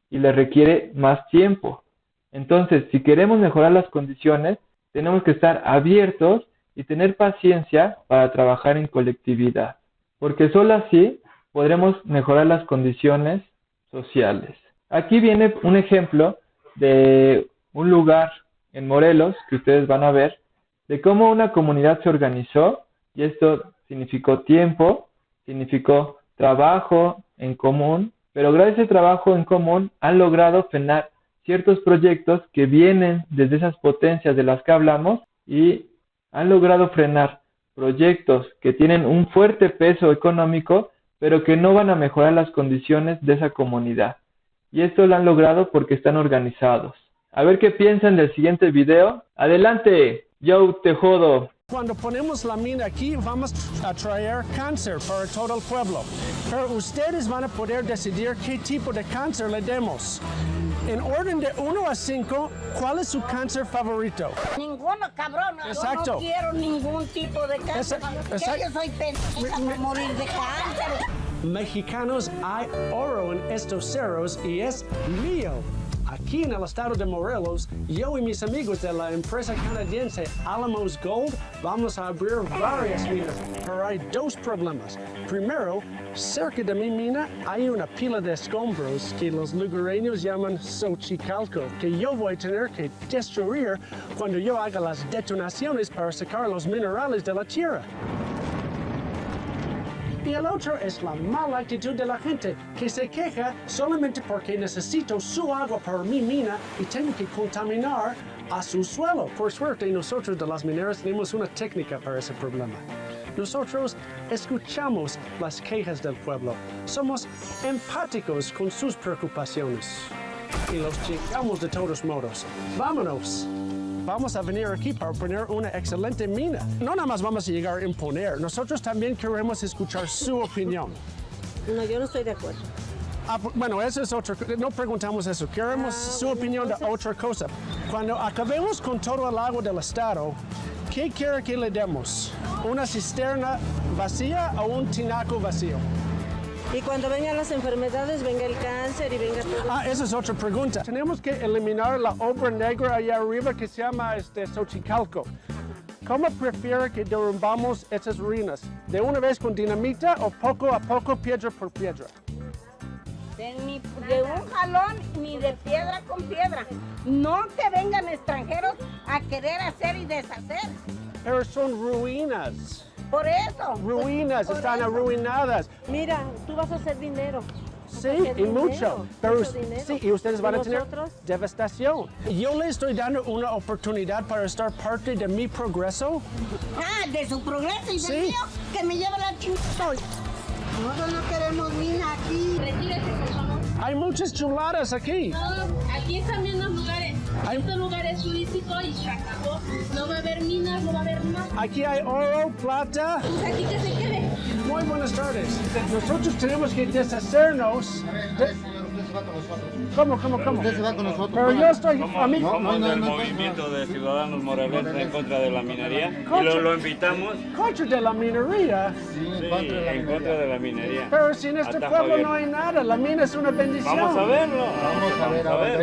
y les requiere más tiempo. Entonces, si queremos mejorar las condiciones, tenemos que estar abiertos y tener paciencia para trabajar en colectividad, porque solo así podremos mejorar las condiciones sociales. Aquí viene un ejemplo de un lugar en Morelos que ustedes van a ver, de cómo una comunidad se organizó, y esto significó tiempo, significó trabajo en común, pero gracias a ese trabajo en común han logrado frenar ciertos proyectos que vienen desde esas potencias de las que hablamos y han logrado frenar proyectos que tienen un fuerte peso económico, pero que no van a mejorar las condiciones de esa comunidad. Y esto lo han logrado porque están organizados. A ver qué piensan del siguiente video. ¡Adelante! Yo te jodo. Cuando ponemos la mina aquí, vamos a traer cáncer para todo el pueblo. Pero ustedes van a poder decidir qué tipo de cáncer le demos. En orden de 1 a 5, ¿cuál es su cáncer favorito? Ninguno, cabrón. Exacto. Yo no quiero ningún tipo de cáncer. Yo soy pendeja para morir de cáncer. Mexicanos, hay oro en estos cerros y es mío. Aquí en el estado de Morelos, yo y mis amigos de la empresa canadiense Alamos Gold vamos a abrir varias minas, pero hay dos problemas. Primero, cerca de mi mina hay una pila de escombros que los lugareños llaman Xochicalco, que yo voy a tener que destruir cuando yo haga las detonaciones para sacar los minerales de la tierra. Y el otro es la mala actitud de la gente, que se queja solamente porque necesito su agua para mi mina y tengo que contaminar a su suelo. Por suerte, nosotros de las mineras tenemos una técnica para ese problema. Nosotros escuchamos las quejas del pueblo, somos empáticos con sus preocupaciones y los checamos de todos modos. ¡Vámonos! Vamos a venir aquí para poner una excelente mina. No nada más vamos a llegar a imponer, nosotros también queremos escuchar su opinión. No, yo no estoy de acuerdo. Bueno, eso es otra cosa, no preguntamos eso, queremos su opinión de otra cosa. Cuando acabemos con todo el agua del estado, ¿qué quiere que le demos? ¿Una cisterna vacía o un tinaco vacío? Y cuando vengan las enfermedades, venga el cáncer y venga todo. Esa es otra pregunta. Tenemos que eliminar la obra negra allá arriba que se llama Xochicalco. ¿Cómo prefiere que derrumbamos esas ruinas? ¿De una vez con dinamita o poco a poco, piedra por piedra? De un jalón ni de piedra con piedra. No que vengan extranjeros a querer hacer y deshacer. Pero son ruinas. Por eso. Ruinas, están arruinadas. Mira, tú vas a hacer dinero. Sí, y mucho. Pero sí, y ustedes van a tener devastación. Yo le estoy dando una oportunidad para estar parte de mi progreso. De su progreso y del mío, que me lleva la chingada. Nosotros no queremos mina aquí. Retírese, por favor. Hay muchas chuladas aquí. No, aquí están bien los lugares. Este lugar es turístico y se acabó. No va a haber minas, no va a haber nada. Aquí hay oro, plata. Pues aquí que se quede. Muy buenas tardes. Nosotros tenemos que deshacernos de... ¿Cómo? Usted se va con nosotros. Pero yo estoy... Somos del movimiento de ciudadanos morelenses en contra de la minería. Y lo invitamos. ¿Contra de la minería? Sí, en contra de la minería. Pero si en este pueblo no hay nada, la mina es una bendición. Vamos a verlo.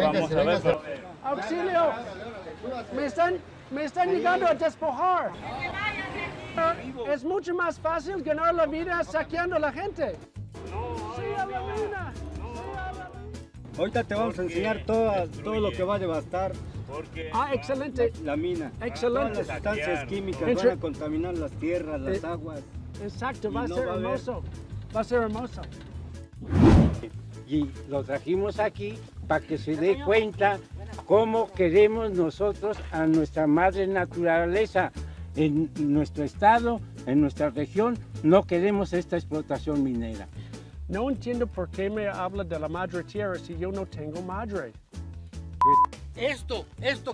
Vamos a ver. ¡Auxilio! Me están llegando a despojar. Es mucho más fácil ganar la vida saqueando a la gente. Ahorita te vamos a enseñar todo lo que va a devastar. Excelente. La mina. Excelente. Todas las sustancias químicas van a contaminar las tierras, las aguas. Exacto, va a ser hermoso. Va a ser hermoso. Y lo trajimos aquí para que se dé cuenta cómo queremos nosotros a nuestra madre naturaleza. En nuestro estado, en nuestra región, no queremos esta explotación minera. No entiendo por qué me habla de la madre tierra si yo no tengo madre. Esto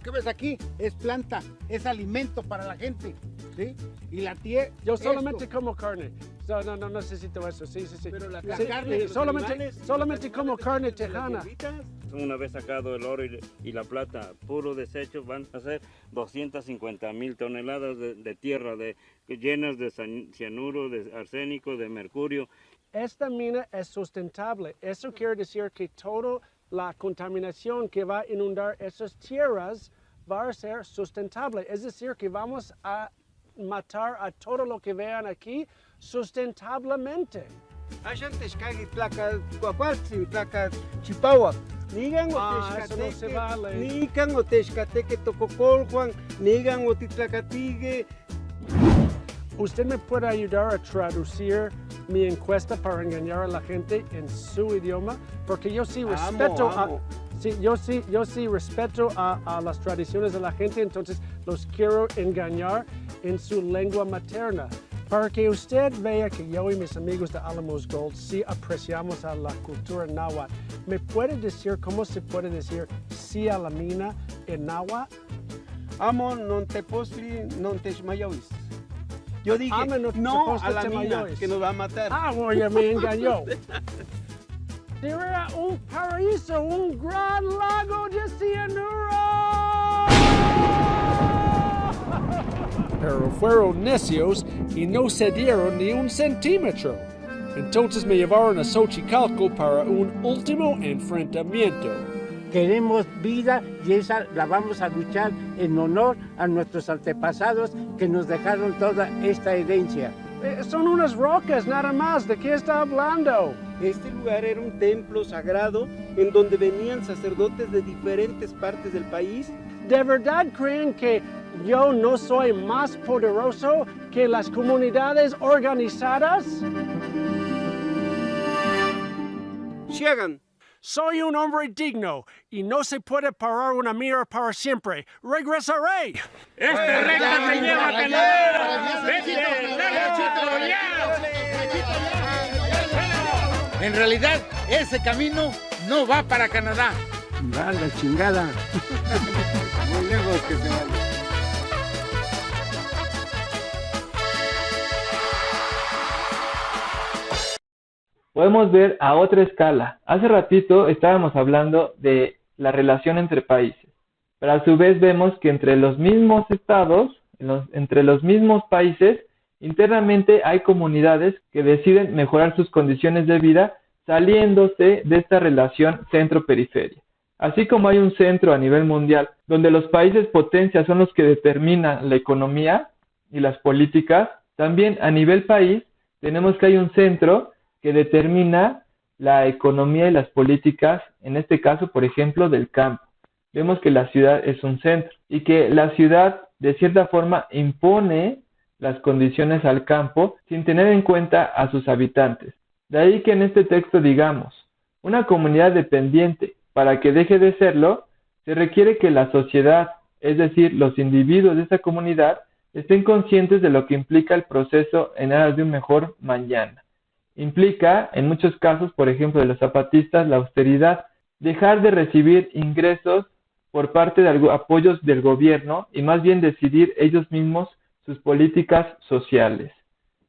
que ves aquí es planta, es alimento para la gente, ¿sí? Y la tierra... Yo solamente como carne. No necesito eso, sí. Pero la carne, solamente como carne tejana. Una vez sacado el oro y la plata, puro desecho, van a ser 250,000 toneladas de tierra llenas de cianuro, de arsénico, de mercurio. Esta mina es sustentable. Eso quiere decir que toda la contaminación que va a inundar esas tierras va a ser sustentable. Es decir, que vamos a matar a todo lo que vean aquí sustentablemente. Ayantes kagi placa Cuacualtzin, placa Chipawak. Nigan eso no se vale. Nigan o Texcateque Tococoljuan, nigan o Titlacatige. ¿Usted me puede ayudar a traducir mi encuesta para engañar a la gente en su idioma? Porque yo sí respeto yo sí respeto a las tradiciones de la gente, entonces los quiero engañar en su lengua materna. Para que usted vea que yo y mis amigos de Alamos Gold sí apreciamos a la cultura náhuatl, ¿me puede decir cómo se puede decir sí a la mina en náhuatl? Amo non te postli, non te xmayawis. Yo dije no a la mina que nos va a matar. Oye, me engañó. Sería un paraíso, un gran lago de cianuro. Pero fueron necios y no cedieron ni un centímetro. Entonces me llevaron a Xochicalco para un último enfrentamiento. Queremos vida y esa la vamos a luchar en honor a nuestros antepasados que nos dejaron toda esta herencia. Son unas rocas nada más, ¿de qué está hablando? Este lugar era un templo sagrado en donde venían sacerdotes de diferentes partes del país. ¿De verdad creen que yo no soy más poderoso que las comunidades organizadas? Llegan. Soy un hombre digno y no se puede parar una mira para siempre. ¡Regresaré! ¡Recta te lleva a Canadá! En realidad, ese camino no va para Canadá. Va la chingada. Muy lejos que se vaya. Podemos ver a otra escala. Hace ratito estábamos hablando de la relación entre países, pero a su vez vemos que entre los mismos estados, entre los mismos países, internamente hay comunidades que deciden mejorar sus condiciones de vida saliéndose de esta relación centro-periferia. Así como hay un centro a nivel mundial donde los países potencias son los que determinan la economía y las políticas, también a nivel país tenemos que hay un centro que determina la economía y las políticas, en este caso, por ejemplo, del campo. Vemos que la ciudad es un centro y que la ciudad, de cierta forma, impone las condiciones al campo sin tener en cuenta a sus habitantes. De ahí que en este texto digamos, una comunidad dependiente, para que deje de serlo, se requiere que la sociedad, es decir, los individuos de esa comunidad, estén conscientes de lo que implica el proceso en aras de un mejor mañana. Implica, en muchos casos, por ejemplo, de los zapatistas, la austeridad, dejar de recibir ingresos por parte de apoyos del gobierno y más bien decidir ellos mismos sus políticas sociales.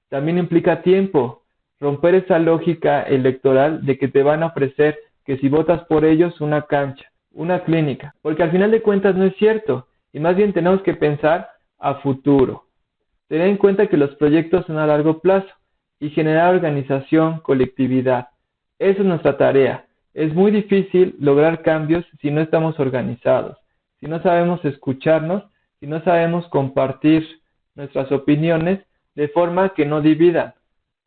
También implica tiempo, romper esa lógica electoral de que te van a ofrecer que si votas por ellos una cancha, una clínica, porque al final de cuentas no es cierto y más bien tenemos que pensar a futuro. Tener en cuenta que los proyectos son a largo plazo y generar organización, colectividad. Esa es nuestra tarea. Es muy difícil lograr cambios si no estamos organizados, si no sabemos escucharnos, si no sabemos compartir nuestras opiniones de forma que no dividan.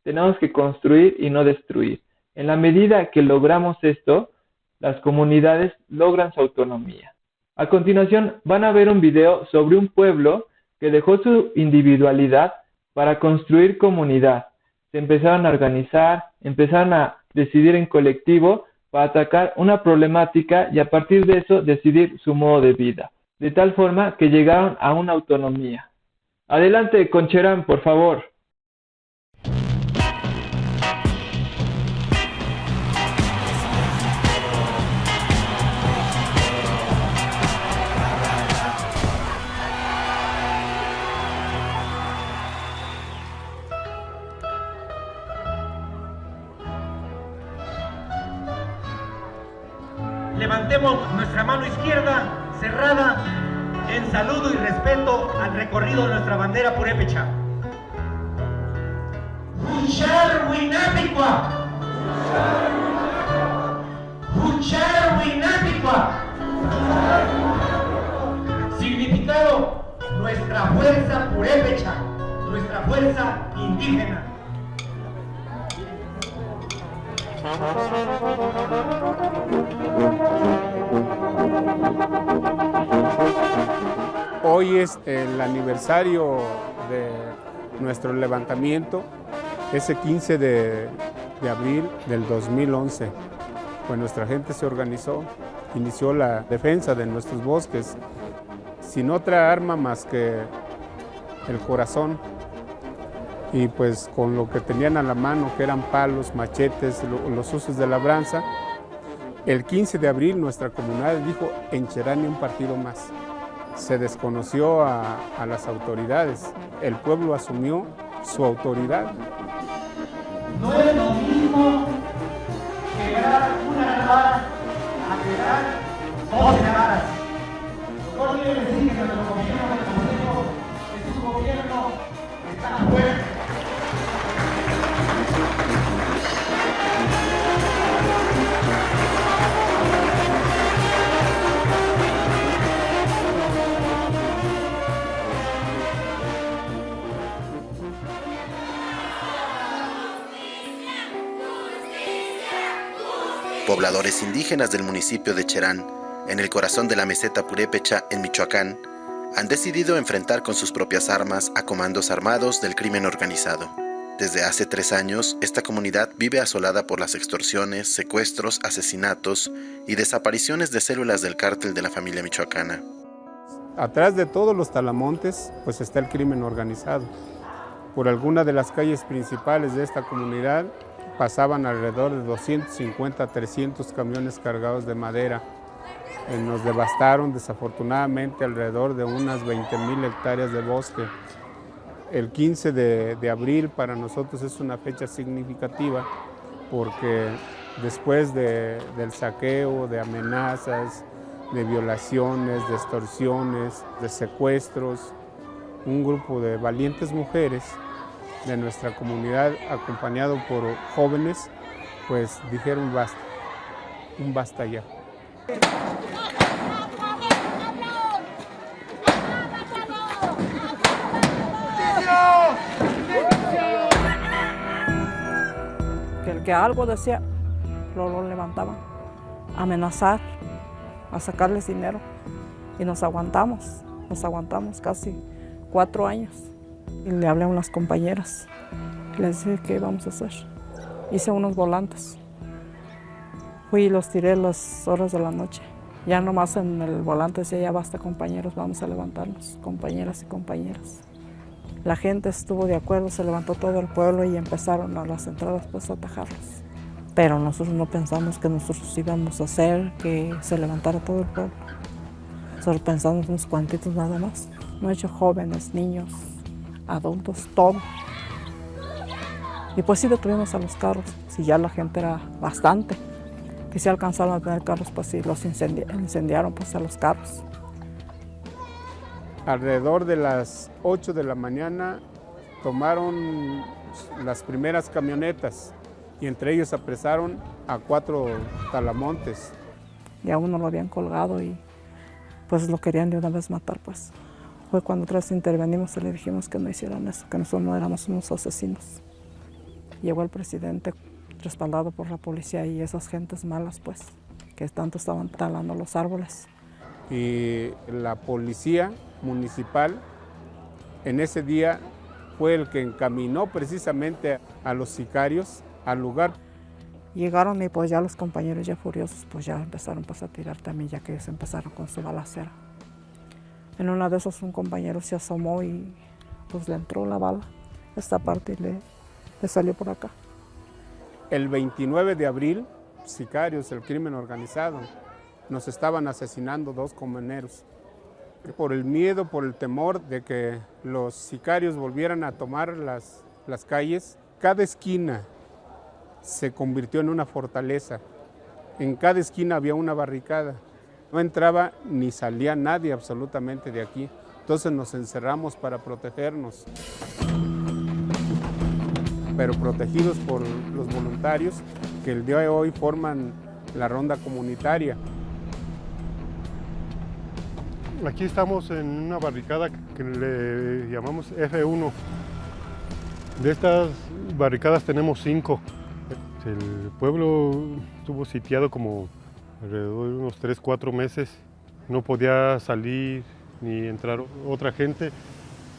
tenemos que construir y no destruir. En la medida que logramos esto, las comunidades logran su autonomía. A continuación van a ver un video sobre un pueblo que dejó su individualidad para construir comunidad. Se empezaron a organizar, empezaron a decidir en colectivo para atacar una problemática y a partir de eso decidir su modo de vida, de tal forma que llegaron a una autonomía. Adelante con Cherán, por favor. Levantemos nuestra mano izquierda cerrada en saludo y respeto al recorrido de nuestra bandera purépecha. Huncharhuinapicua. Huncharhuinapicua. Significado: nuestra fuerza purépecha, nuestra fuerza indígena. Hoy es el aniversario de nuestro levantamiento, ese 15 de abril del 2011, pues nuestra gente se organizó, inició la defensa de nuestros bosques, sin otra arma más que el corazón, y pues con lo que tenían a la mano, que eran palos, machetes, los usos de labranza. El 15 de abril nuestra comunidad dijo: en Cherán ni un partido más. Se desconoció a las autoridades, el pueblo asumió su autoridad. No es lo mismo quebrar una vara a quebrar 12 varas. No quiere decir que nuestro gobierno es un gobierno que está fuerte. Pobladores indígenas del municipio de Cherán, en el corazón de la meseta purépecha en Michoacán, han decidido enfrentar con sus propias armas a comandos armados del crimen organizado. Desde hace 3 años, esta comunidad vive asolada por las extorsiones, secuestros, asesinatos y desapariciones de células del cártel de la familia michoacana. Atrás de todos los talamontes, pues está el crimen organizado. Por alguna de las calles principales de esta comunidad pasaban alrededor de 250 a 300 camiones cargados de madera. Nos devastaron desafortunadamente alrededor de unas 20,000 hectáreas de bosque. El 15 de abril para nosotros es una fecha significativa porque después del saqueo, de amenazas, de violaciones, de extorsiones, de secuestros, un grupo de valientes mujeres de nuestra comunidad, acompañado por jóvenes, pues dijeron basta, un basta ya. Que el que algo decía, lo levantaban, a amenazar, a sacarles dinero, y nos aguantamos casi 4 años. Y le hablé a unas compañeras, les dije qué íbamos a hacer. Hice unos volantes, fui y los tiré a las horas de la noche. Ya nomás en el volante decía: ya basta, compañeros, vamos a levantarnos, compañeras y compañeras. La gente estuvo de acuerdo, se levantó todo el pueblo y empezaron a las entradas pues a atajarlos. Pero nosotros no pensamos que nosotros íbamos a hacer que se levantara todo el pueblo. Solo pensamos unos cuantitos nada más. No he hecho jóvenes, niños, adultos, todo. Y pues sí detuvimos a los carros, si ya la gente era bastante, que si alcanzaron a tener carros, pues sí los incendiaron pues a los carros. Alrededor de las 8 de la mañana tomaron las primeras camionetas y entre ellos apresaron a 4 talamontes. Y a uno lo habían colgado y pues lo querían de una vez matar pues. Fue cuando otra vez intervenimos y le dijimos que no hicieran eso, que nosotros no éramos unos asesinos. llegó el presidente respaldado por la policía y esas gentes malas, pues, que tanto estaban talando los árboles. Y la policía municipal en ese día fue el que encaminó precisamente a los sicarios al lugar. Llegaron y pues ya los compañeros ya furiosos pues ya empezaron pues a tirar también, ya que ellos empezaron con su balacera. En una de esas un compañero se asomó y pues le entró la bala, esta parte y le salió por acá. El 29 de abril, sicarios del crimen organizado nos estaban asesinando 2 camioneros. Por el miedo, por el temor de que los sicarios volvieran a tomar las calles, cada esquina se convirtió en una fortaleza. En cada esquina había una barricada. No entraba ni salía nadie absolutamente de aquí. Entonces nos encerramos para protegernos. Pero protegidos por los voluntarios que el día de hoy forman la ronda comunitaria. Aquí estamos en una barricada que le llamamos F1. De estas barricadas tenemos 5. El pueblo estuvo sitiado como alrededor de unos 3-4 meses. No podía salir ni entrar otra gente.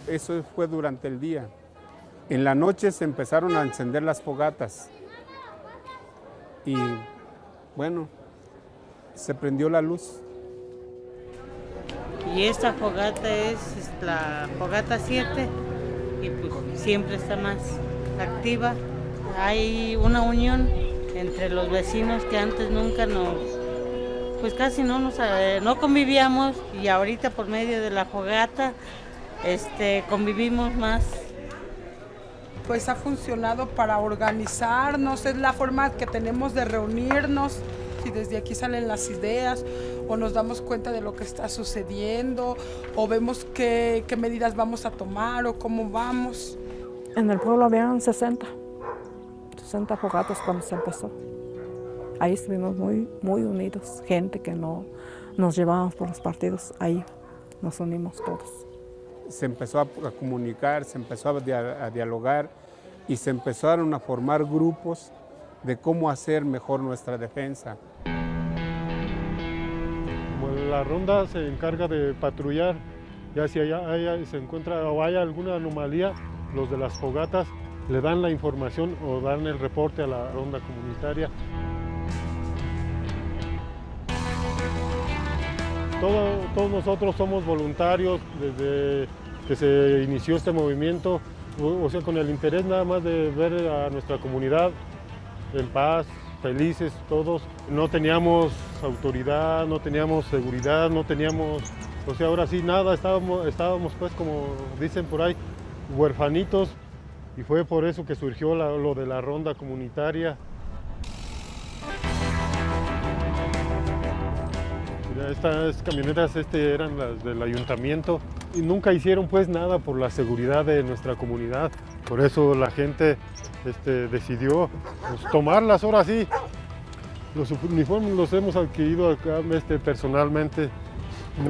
Eso fue durante el día. En la noche se empezaron a encender las fogatas. Y bueno, se prendió la luz. Y esta fogata es la fogata 7 y pues siempre está más activa. Hay una unión entre los vecinos que antes nunca pues casi no convivíamos y ahorita por medio de la fogata convivimos más. Pues ha funcionado para organizarnos, es la forma que tenemos de reunirnos. Y desde aquí salen las ideas o nos damos cuenta de lo que está sucediendo o vemos qué medidas vamos a tomar o cómo vamos. En el pueblo habían 60 fogatas cuando se empezó. Ahí estuvimos muy unidos, gente que no nos llevábamos por los partidos, ahí nos unimos todos. Se empezó a comunicar, se empezó a dialogar y se empezaron a formar grupos de cómo hacer mejor nuestra defensa. La ronda se encarga de patrullar, ya si se encuentra o hay alguna anomalía, los de las fogatas le dan la información o dan el reporte a la ronda comunitaria. Todos nosotros somos voluntarios desde que se inició este movimiento, o sea, con el interés nada más de ver a nuestra comunidad en paz, felices todos. No teníamos autoridad, no teníamos seguridad, no teníamos, o sea, ahora sí nada, estábamos pues como dicen por ahí, huerfanitos, y fue por eso que surgió lo de la ronda comunitaria. Estas camionetas eran las del ayuntamiento y nunca hicieron pues nada por la seguridad de nuestra comunidad. Por eso la gente decidió pues, tomarlas ahora sí. Los uniformes los hemos adquirido acá personalmente.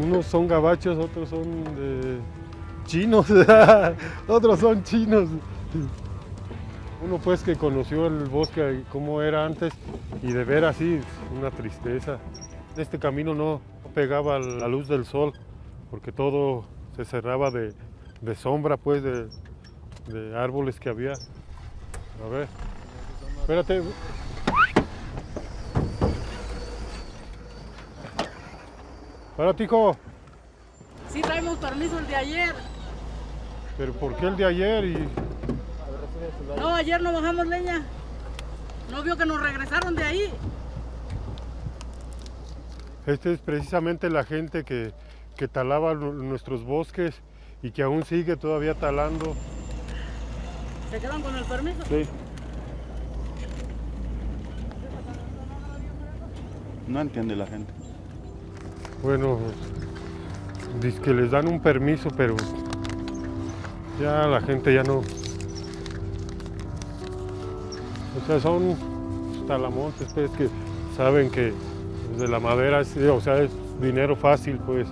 Unos son gabachos, otros son chinos, otros son chinos. Uno pues que conoció el bosque como era antes y de ver así una tristeza. Este camino no pegaba la luz del sol porque todo se cerraba de sombra pues de árboles que había. A ver, espérate. Párate, hijo. Sí, traemos permiso el de ayer. ¿Pero por qué el de ayer? No, ayer no bajamos leña. No vio que nos regresaron de ahí. Este es precisamente la gente que talaba nuestros bosques y que aún sigue todavía talando. ¿Se quedan con el permiso? Sí. No entiende la gente. Bueno, dice que les dan un permiso, pero ya la gente ya no. O sea, son talamontes pues, que saben que de la madera, es dinero fácil, pues.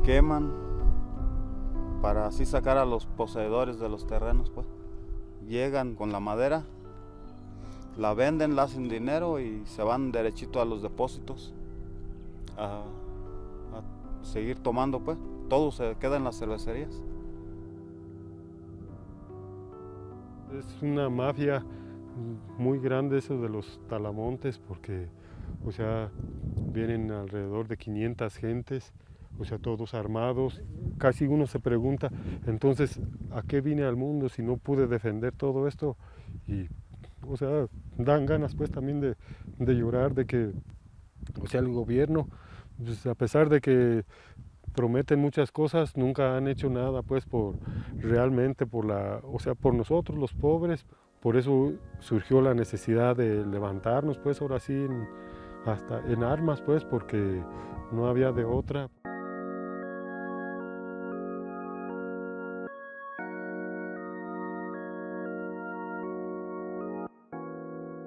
queman para así sacar a los poseedores de los terrenos, pues. Llegan con la madera, la venden, la hacen dinero y se van derechito a los depósitos a seguir tomando, pues. Todo se queda en las cervecerías. Es una mafia muy grande eso de los talamontes porque, o sea, vienen alrededor de 500 gentes, o sea, todos armados. Casi uno se pregunta, entonces, ¿a qué vine al mundo si no pude defender todo esto? Y, o sea, dan ganas pues también de llorar, de que, o sea, el gobierno, pues, a pesar de que prometen muchas cosas, nunca han hecho nada pues realmente por nosotros los pobres. Por eso surgió la necesidad de levantarnos pues ahora sí hasta en armas pues, porque no había de otra.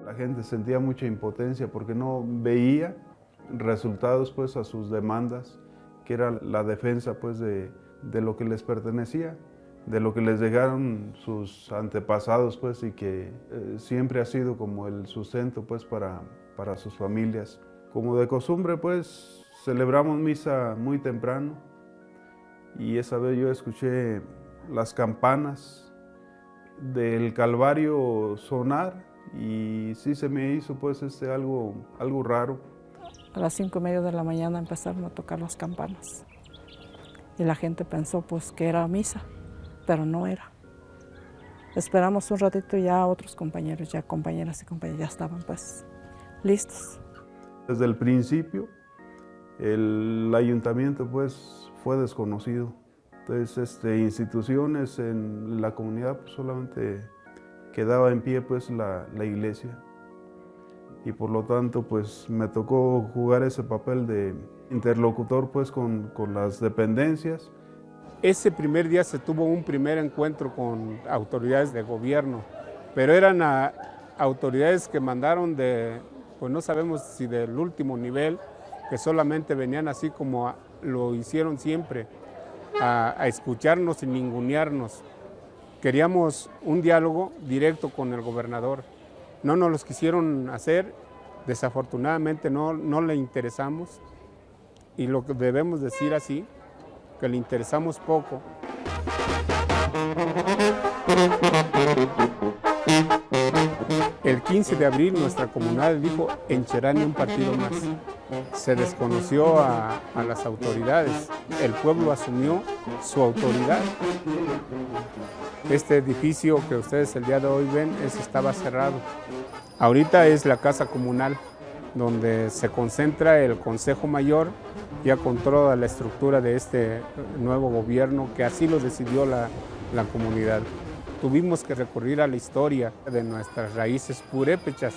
La gente sentía mucha impotencia porque no veía resultados pues a sus demandas, que era la defensa pues de lo que les pertenecía, de lo que les dejaron sus antepasados pues, y que siempre ha sido como el sustento pues para sus familias. Como de costumbre pues celebramos misa muy temprano y esa vez yo escuché las campanas del Calvario sonar y sí se me hizo pues algo raro. A las 5:30 de la mañana empezaron a tocar las campanas y la gente pensó pues que era misa, pero no era. Esperamos un ratito y ya otros compañeros, ya compañeras y compañeros ya estaban pues listos. Desde el principio el ayuntamiento pues fue desconocido. Entonces instituciones en la comunidad pues, solamente quedaba en pie pues la iglesia. Y por lo tanto pues me tocó jugar ese papel de interlocutor pues con las dependencias. Ese primer día se tuvo un primer encuentro con autoridades de gobierno, pero eran autoridades que mandaron pues no sabemos si del último nivel, que solamente venían así como lo hicieron siempre, a escucharnos y ningunearnos. Queríamos un diálogo directo con el gobernador. No nos los quisieron hacer, desafortunadamente no le interesamos y lo que debemos decir así, que le interesamos poco. El 15 de abril nuestra comunidad dijo en Cherán un partido más. Se desconoció a las autoridades, el pueblo asumió su autoridad. Este edificio que ustedes el día de hoy ven, estaba cerrado. Ahorita es la casa comunal, donde se concentra el Consejo Mayor, ya con toda la estructura de este nuevo gobierno, que así lo decidió la comunidad. Tuvimos que recurrir a la historia de nuestras raíces purépechas.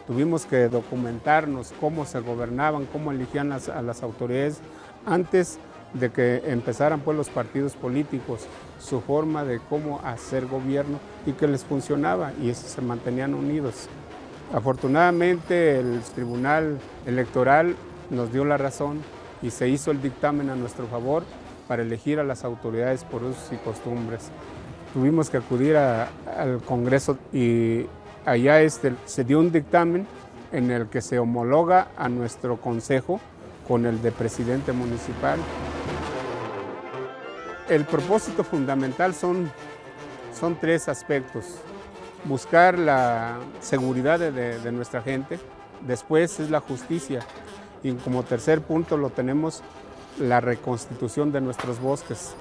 Tuvimos que documentarnos cómo se gobernaban, cómo elegían a las autoridades antes de que empezaran pues, los partidos políticos, su forma de cómo hacer gobierno y que les funcionaba y se mantenían unidos. Afortunadamente el Tribunal Electoral nos dio la razón y se hizo el dictamen a nuestro favor para elegir a las autoridades por usos y costumbres. Tuvimos que acudir al Congreso y allá se dio un dictamen en el que se homologa a nuestro consejo con el de presidente municipal. El propósito fundamental son 3 aspectos. Buscar la seguridad de nuestra gente, después es la justicia y como tercer punto lo tenemos la reconstitución de nuestros bosques.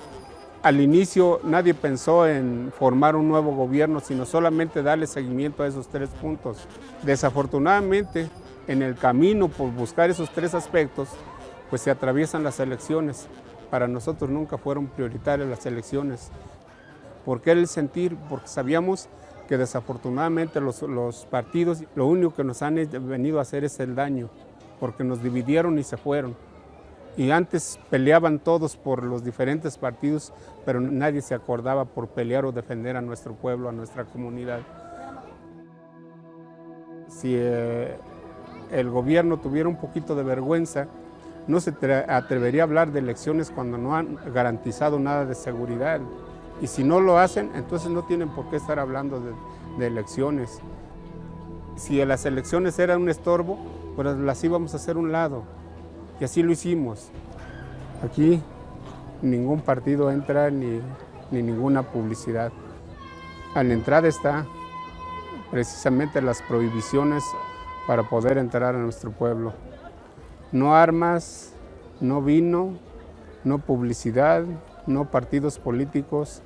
Al inicio nadie pensó en formar un nuevo gobierno, sino solamente darle seguimiento a esos 3 puntos. Desafortunadamente, en el camino por buscar esos 3 aspectos, pues se atraviesan las elecciones. Para nosotros nunca fueron prioritarias las elecciones. ¿Por qué el sentir? Porque sabíamos que desafortunadamente los partidos lo único que nos han venido a hacer es el daño, porque nos dividieron y se fueron. Y antes peleaban todos por los diferentes partidos, pero nadie se acordaba por pelear o defender a nuestro pueblo, a nuestra comunidad. Si el gobierno tuviera un poquito de vergüenza, no se atrevería a hablar de elecciones cuando no han garantizado nada de seguridad. Y si no lo hacen, entonces no tienen por qué estar hablando de elecciones. Si las elecciones eran un estorbo, pues las íbamos a hacer a un lado. Y así lo hicimos. Aquí ningún partido entra ni ninguna publicidad. A la entrada está precisamente las prohibiciones para poder entrar a nuestro pueblo. No armas, no vino, no publicidad, no partidos políticos.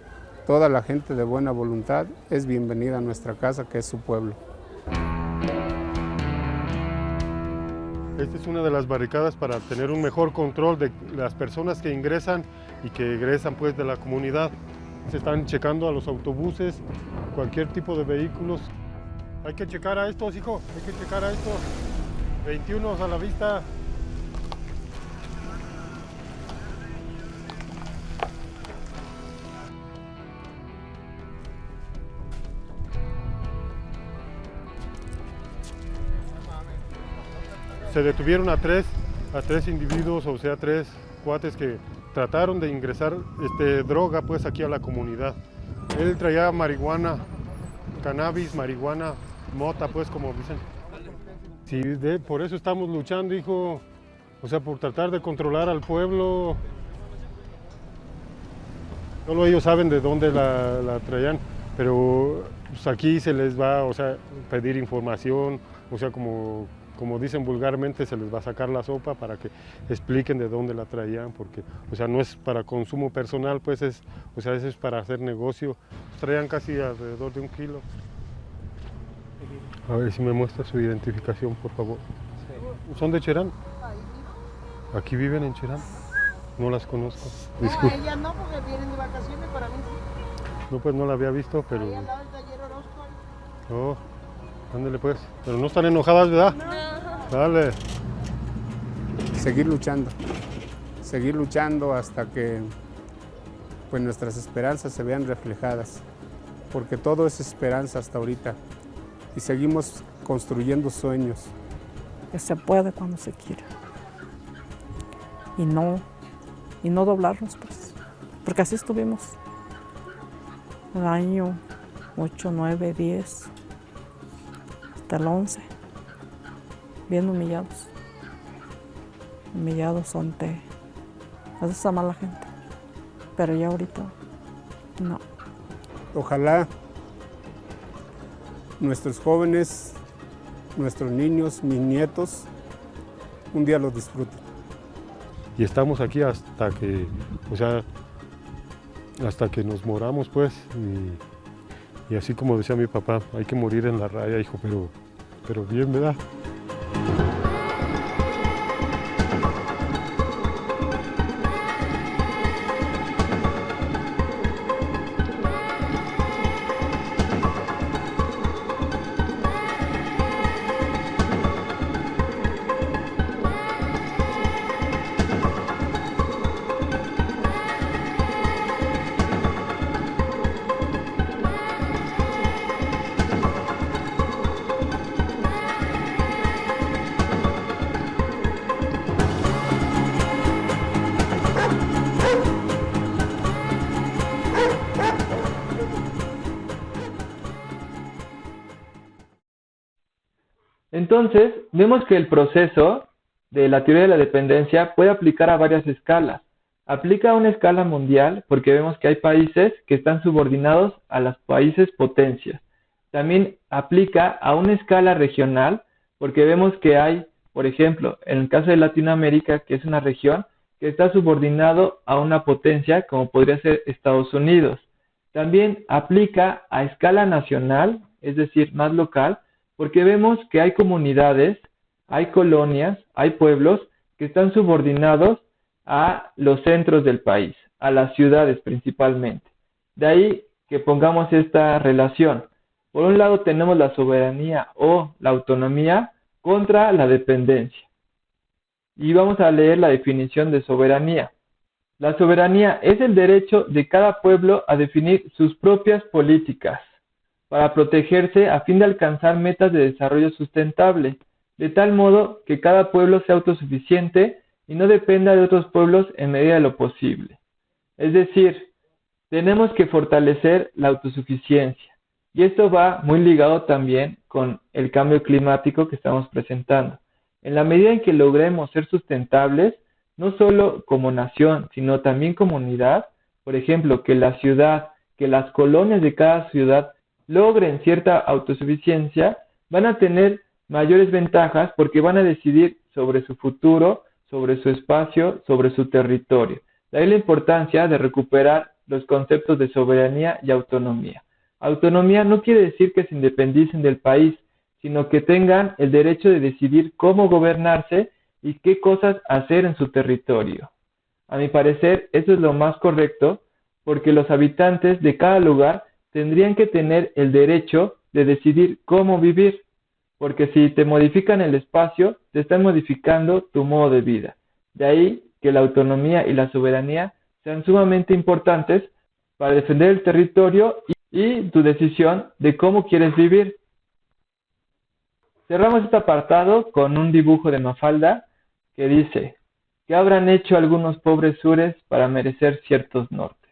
Toda la gente de buena voluntad es bienvenida a nuestra casa, que es su pueblo. Esta es una de las barricadas para tener un mejor control de las personas que ingresan y que egresan pues de la comunidad. Se están checando a los autobuses, cualquier tipo de vehículos. Hay que checar a estos, hijo, hay que checar a estos. 21 a la vista. Se detuvieron a tres individuos, o sea, 3 cuates que trataron de ingresar droga pues aquí a la comunidad. Él traía marihuana, cannabis, marihuana, mota pues como dicen. Sí, por eso estamos luchando, hijo, o sea, por tratar de controlar al pueblo. Solo ellos saben de dónde la traían, pero pues, aquí se les va, o sea, pedir información, o sea, como dicen vulgarmente, se les va a sacar la sopa para que expliquen de dónde la traían, porque, o sea, no es para consumo personal, pues o sea, eso es para hacer negocio. Traían casi alrededor de 1 kilo. A ver si me muestra su identificación, por favor. Sí. ¿Son de Cherán? ¿Aquí viven en Cherán? No las conozco. Disculpe. No, ellas no, porque vienen de vacaciones, para mí sí. No, pues no la había visto, pero... Ahí al lado del taller Orozco. Oh, ándale pues. Pero no están enojadas, ¿verdad? No. Dale. Seguir luchando hasta que pues, nuestras esperanzas se vean reflejadas, porque todo es esperanza hasta ahorita. Y seguimos construyendo sueños. Que se puede cuando se quiera. Y no doblarnos, pues. Porque así estuvimos. El año 8, 9, 10, hasta el 11. Bien humillados. Humillados ante esa mala gente. Pero ya ahorita, no. Ojalá nuestros jóvenes, nuestros niños, mis nietos, un día lo disfruten. Y estamos aquí hasta que, o sea, hasta que nos moramos, pues, y así como decía mi papá, hay que morir en la raya, hijo, pero bien, ¿verdad? Entonces, vemos que el proceso de la teoría de la dependencia puede aplicar a varias escalas. Aplica a una escala mundial porque vemos que hay países que están subordinados a los países potencias. También aplica a una escala regional porque vemos que hay, por ejemplo, en el caso de Latinoamérica, que es una región que está subordinado a una potencia como podría ser Estados Unidos. También aplica a escala nacional, es decir, más local, porque vemos que hay comunidades, hay colonias, hay pueblos que están subordinados a los centros del país, a las ciudades principalmente. De ahí que pongamos esta relación. Por un lado tenemos la soberanía o la autonomía contra la dependencia. Y vamos a leer la definición de soberanía. La soberanía es el derecho de cada pueblo a definir sus propias políticas para protegerse a fin de alcanzar metas de desarrollo sustentable, de tal modo que cada pueblo sea autosuficiente y no dependa de otros pueblos en medida de lo posible. Es decir, tenemos que fortalecer la autosuficiencia. Y esto va muy ligado también con el cambio climático que estamos presentando. En la medida en que logremos ser sustentables, no solo como nación, sino también como unidad, por ejemplo, que la ciudad, que las colonias de cada ciudad logren cierta autosuficiencia, van a tener mayores ventajas porque van a decidir sobre su futuro, sobre su espacio, sobre su territorio. De ahí la importancia de recuperar los conceptos de soberanía y autonomía. Autonomía no quiere decir que se independicen del país, sino que tengan el derecho de decidir cómo gobernarse y qué cosas hacer en su territorio. A mi parecer, eso es lo más correcto, porque los habitantes de cada lugar tendrían que tener el derecho de decidir cómo vivir, porque si te modifican el espacio, te están modificando tu modo de vida. De ahí que la autonomía y la soberanía sean sumamente importantes para defender el territorio y tu decisión de cómo quieres vivir. Cerramos este apartado con un dibujo de Mafalda que dice: ¿qué habrán hecho algunos pobres sures para merecer ciertos nortes?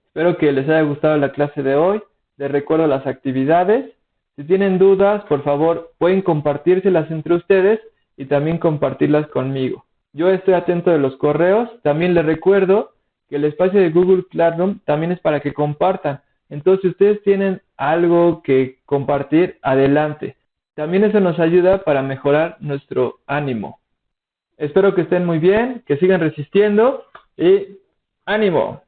Espero que les haya gustado la clase de hoy. Les recuerdo las actividades. Si tienen dudas, por favor, pueden compartírselas entre ustedes y también compartirlas conmigo. Yo estoy atento de los correos. También les recuerdo que el espacio de Google Classroom también es para que compartan. Entonces, si ustedes tienen algo que compartir, adelante. También eso nos ayuda para mejorar nuestro ánimo. Espero que estén muy bien, que sigan resistiendo y ¡ánimo!